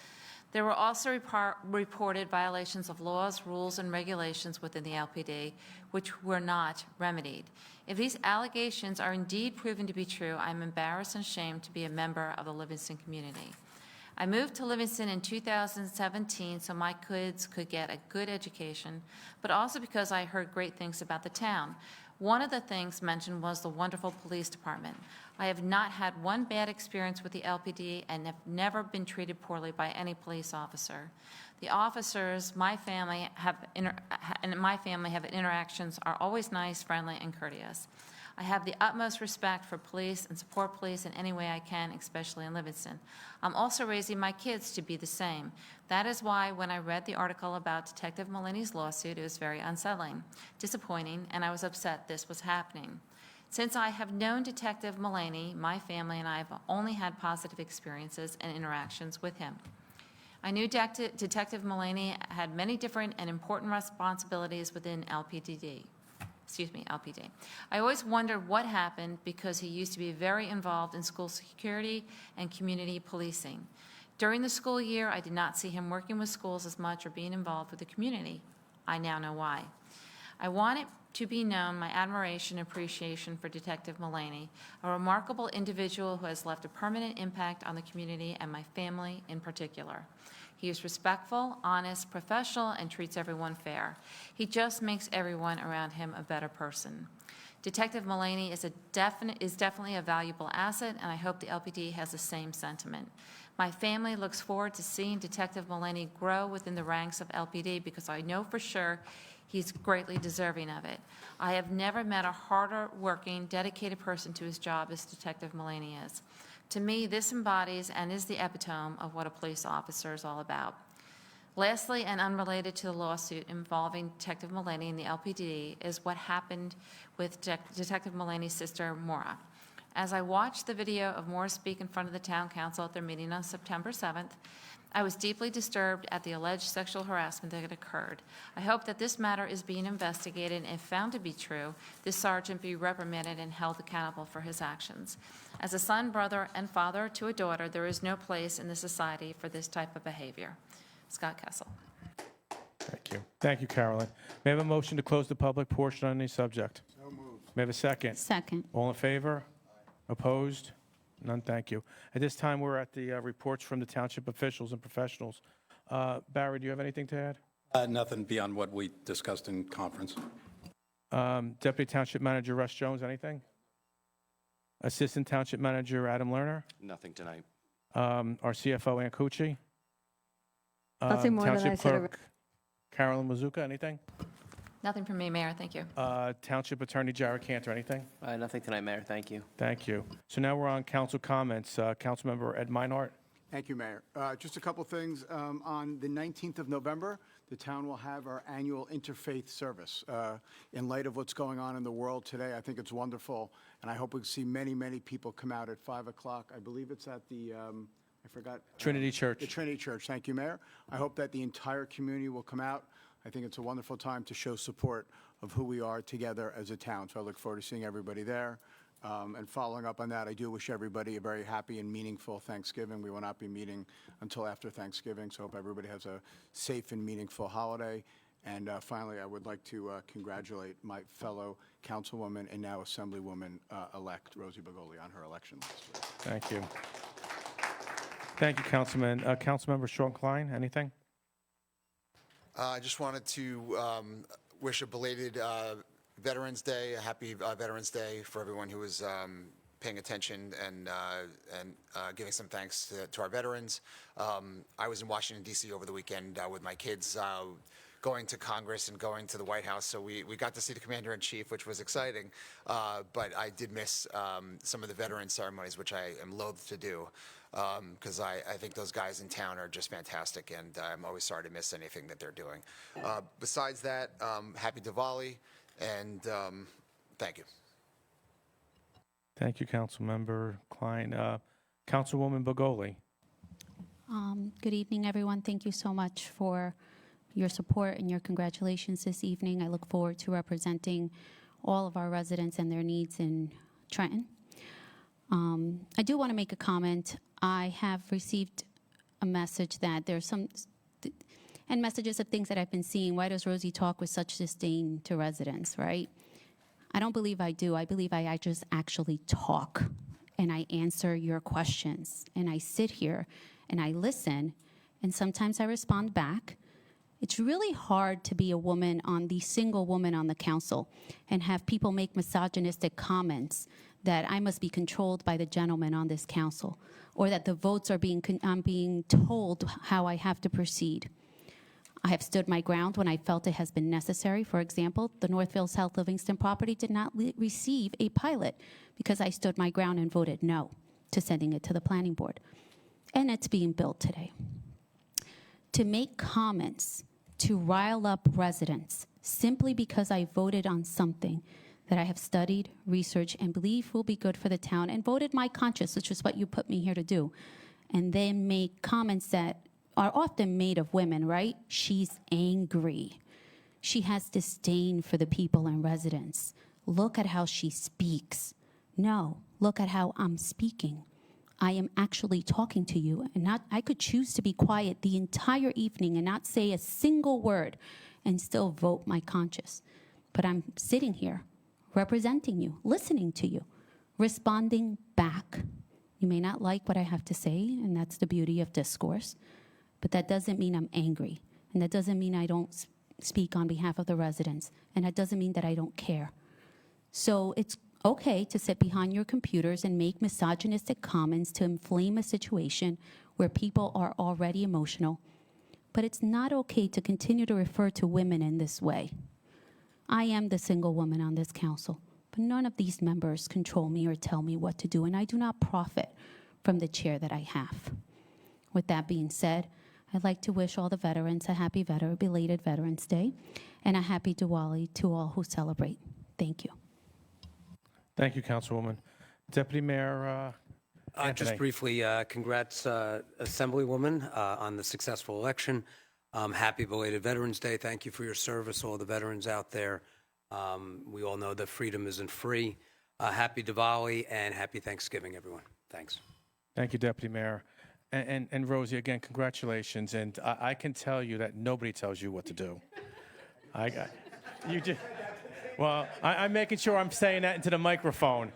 There were also reported violations of laws, rules, and regulations within the LPD, which were not remedied. If these allegations are indeed proven to be true, I'm embarrassed and ashamed to be a member of the Livingston community. I moved to Livingston in 2017 so my kids could get a good education, but also because I heard great things about the town. One of the things mentioned was the wonderful police department. I have not had one bad experience with the LPD and have never been treated poorly by any police officer. The officers, my family have interactions are always nice, friendly, and courteous. I have the utmost respect for police and support police in any way I can, especially in Livingston. I'm also raising my kids to be the same. That is why when I read the article about Detective Mullaney's lawsuit, it was very unsettling, disappointing, and I was upset this was happening. Since I have known Detective Mullaney, my family and I have only had positive experiences and interactions with him. I knew Detective Mullaney had many different and important responsibilities within LPD. I always wondered what happened because he used to be very involved in school security and community policing. During the school year, I did not see him working with schools as much or being involved with the community. I now know why. I want it to be known my admiration and appreciation for Detective Mullaney, a remarkable individual who has left a permanent impact on the community and my family in particular. He is respectful, honest, professional, and treats everyone fair. He just makes everyone around him a better person. Detective Mullaney is definitely a valuable asset, and I hope the LPD has the same sentiment. My family looks forward to seeing Detective Mullaney grow within the ranks of LPD because I know for sure he's greatly deserving of it. I have never met a harder working, dedicated person to his job as Detective Mullaney is. To me, this embodies and is the epitome of what a police officer is all about. Lastly, and unrelated to the lawsuit involving Detective Mullaney and the LPD, is what happened with Detective Mullaney's sister, Maura. As I watched the video of Moore speak in front of the town council at their meeting on September 7th, I was deeply disturbed at the alleged sexual harassment that had occurred. I hope that this matter is being investigated, and if found to be true, this sergeant be reprimanded and held accountable for his actions. As a son, brother, and father to a daughter, there is no place in the society for this type of behavior. Scott Kessel.
Thank you. Thank you, Carolyn. May I have a motion to close the public portion on any subject?
So moved.
May I have a second?
Second.
All in favor? Opposed? None, thank you. At this time, we're at the reports from the township officials and professionals. Barry, do you have anything to add?
Nothing beyond what we discussed in conference.
Deputy Township Manager Russ Jones, anything? Assistant Township Manager Adam Lerner?
Nothing tonight.
Our CFO, Ann Cucci?
Nothing more than I
Township
said already.
Clerk Carolyn Mazuka, anything?
Nothing from me, Mayor. Thank you.
Township Attorney Jared Cantor, anything?
Nothing tonight, Mayor. Thank you.
Thank you. So now we're on council comments. Councilmember Ed Meinhardt.
Thank you, Mayor. Just a couple things. On the 19th of November, the town will have our annual interfaith service. In light of what's going on in the world today, I think it's wonderful, and I hope we see many, many people come out at 5 o'clock. I believe it's at the, I forgot.
Trinity Church.
The Trinity Church. Thank you, Mayor. I hope that the entire community will come out. I think it's a wonderful time to show support of who we are together as a town. So I look forward to seeing everybody there. And following up on that, I do wish everybody a very happy and meaningful Thanksgiving. We will not be meeting until after Thanksgiving, so I hope everybody has a safe and meaningful holiday. And finally, I would like to congratulate my fellow councilwoman and now Assemblywoman-elect Rosie Begoli on her election last week.
Thank you. Thank you, Councilman. Councilmember Sean Klein, anything?
I just wanted to wish a belated Veterans Day, a happy Veterans Day for everyone who was paying attention and giving some thanks to our veterans. I was in Washington, D.C. over the weekend with my kids, going to Congress and going to the White House, so we got to see the Commander-in-Chief, which was exciting, but I did miss some of the veteran ceremonies, which I am loath to do, because I think those guys in town are just fantastic, and I'm always sorry to miss anything that they're doing. Besides that, happy Diwali, and thank you.
Thank you, Councilmember Klein. Councilwoman Begoli.
Good evening, everyone. Thank you so much for your support and your congratulations this evening. I look forward to representing all of our residents and their needs in Trenton. I do want to make a comment. I have received a message that there's some, and messages of things that I've been seeing. Why does Rosie talk with such disdain to residents, right? I don't believe I do. I believe I just actually talk and I answer your questions and I sit here and I listen and sometimes I respond back. It's really hard to be a woman on the single woman on the council and have people make misogynistic comments that I must be controlled by the gentleman on this council or that the votes are I'm being told how I have to proceed. I have stood my ground when I felt it has been necessary. For example, the Northfield South Livingston property did not receive a pilot because I stood my ground and voted no to sending it to the planning board. And it's being built today. To make comments to rile up residents simply because I voted on something that I have studied, researched, and believe will be good for the town, and voted my conscience, which is what you put me here to do, and then make comments that are often made of women, right? She's angry. She has disdain for the people and residents. Look at how she speaks. No, look at how I'm speaking. I am actually talking to you, and I could choose to be quiet the entire evening and not say a single word and still vote my conscience. But I'm sitting here representing you, listening to you, responding back. You may not like what I have to say, and that's the beauty of discourse, but that doesn't mean I'm angry, and that doesn't mean I don't speak on behalf of the residents, and that doesn't mean that I don't care. So it's okay to sit behind your computers and make misogynistic comments to inflame a situation where people are already emotional, but it's not okay to continue to refer to women in this way. I am the single woman on this council, but none of these members control me or tell me what to do, and I do not profit from the chair that I have. With that being said, I'd like to wish all the veterans a happy belated Veterans Day and a happy Diwali to all who celebrate. Thank you.
Thank you, Councilwoman. Deputy Mayor Anthony.
Just briefly, congrats, Assemblywoman, on the successful election. Happy belated Veterans Day. Thank you for your service, all the veterans out there. We all know that freedom isn't free. Happy Diwali and happy Thanksgiving, everyone. Thanks.
Thank you, Deputy Mayor. And Rosie, again, congratulations. And I can tell you that nobody tells you what to do. You just, well, I'm making sure I'm saying that into the microphone.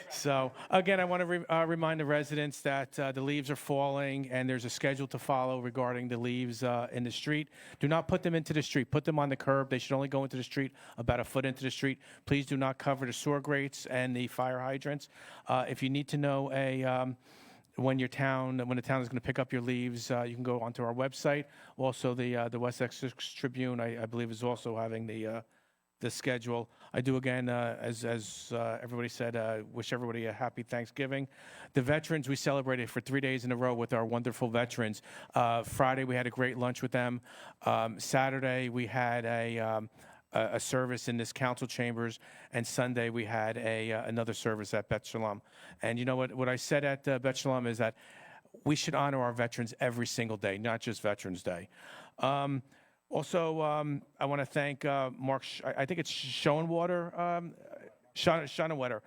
So, again, I want to remind the residents that the leaves are falling and there's a schedule to follow regarding the leaves in the street. Do not put them into the street. Put them on the curb. They should only go into the street about a foot into the street. Please do not cover the sewer grates and the fire hydrants. If you need to know when the town is going to pick up your leaves, you can go onto our website. Also, the West Essex Tribune, I believe, is also having the schedule. I do, again, as everybody said, wish everybody a happy Thanksgiving. The veterans, we celebrated for 3 days in a row with our wonderful veterans. Friday, we had a great lunch with them. Saturday, we had a service in this council chambers, and Sunday we had another service at Bet Shalom. And you know what I said at Bet Shalom is that we should honor our veterans every single day, not just Veterans Day. Also, I want to thank Mark, I think it's Schoenwater, Schoenwater.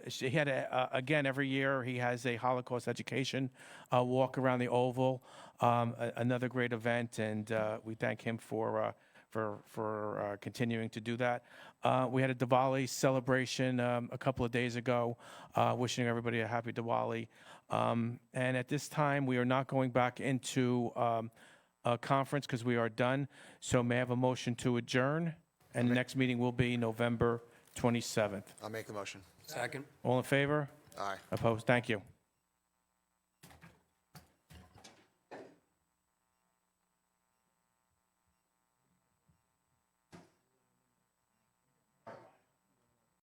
He had, again, every year he has a Holocaust education walk around the Oval, another great event, and we thank him for continuing to do that. We had a Diwali celebration a couple of days ago, wishing everybody a happy Diwali. And at this time, we are not going back into conference because we are done. So may I have a motion to adjourn? And the next meeting will be November 27th.
I'll make the motion.
Second.
All in favor?
Aye.
Opposed? Thank you.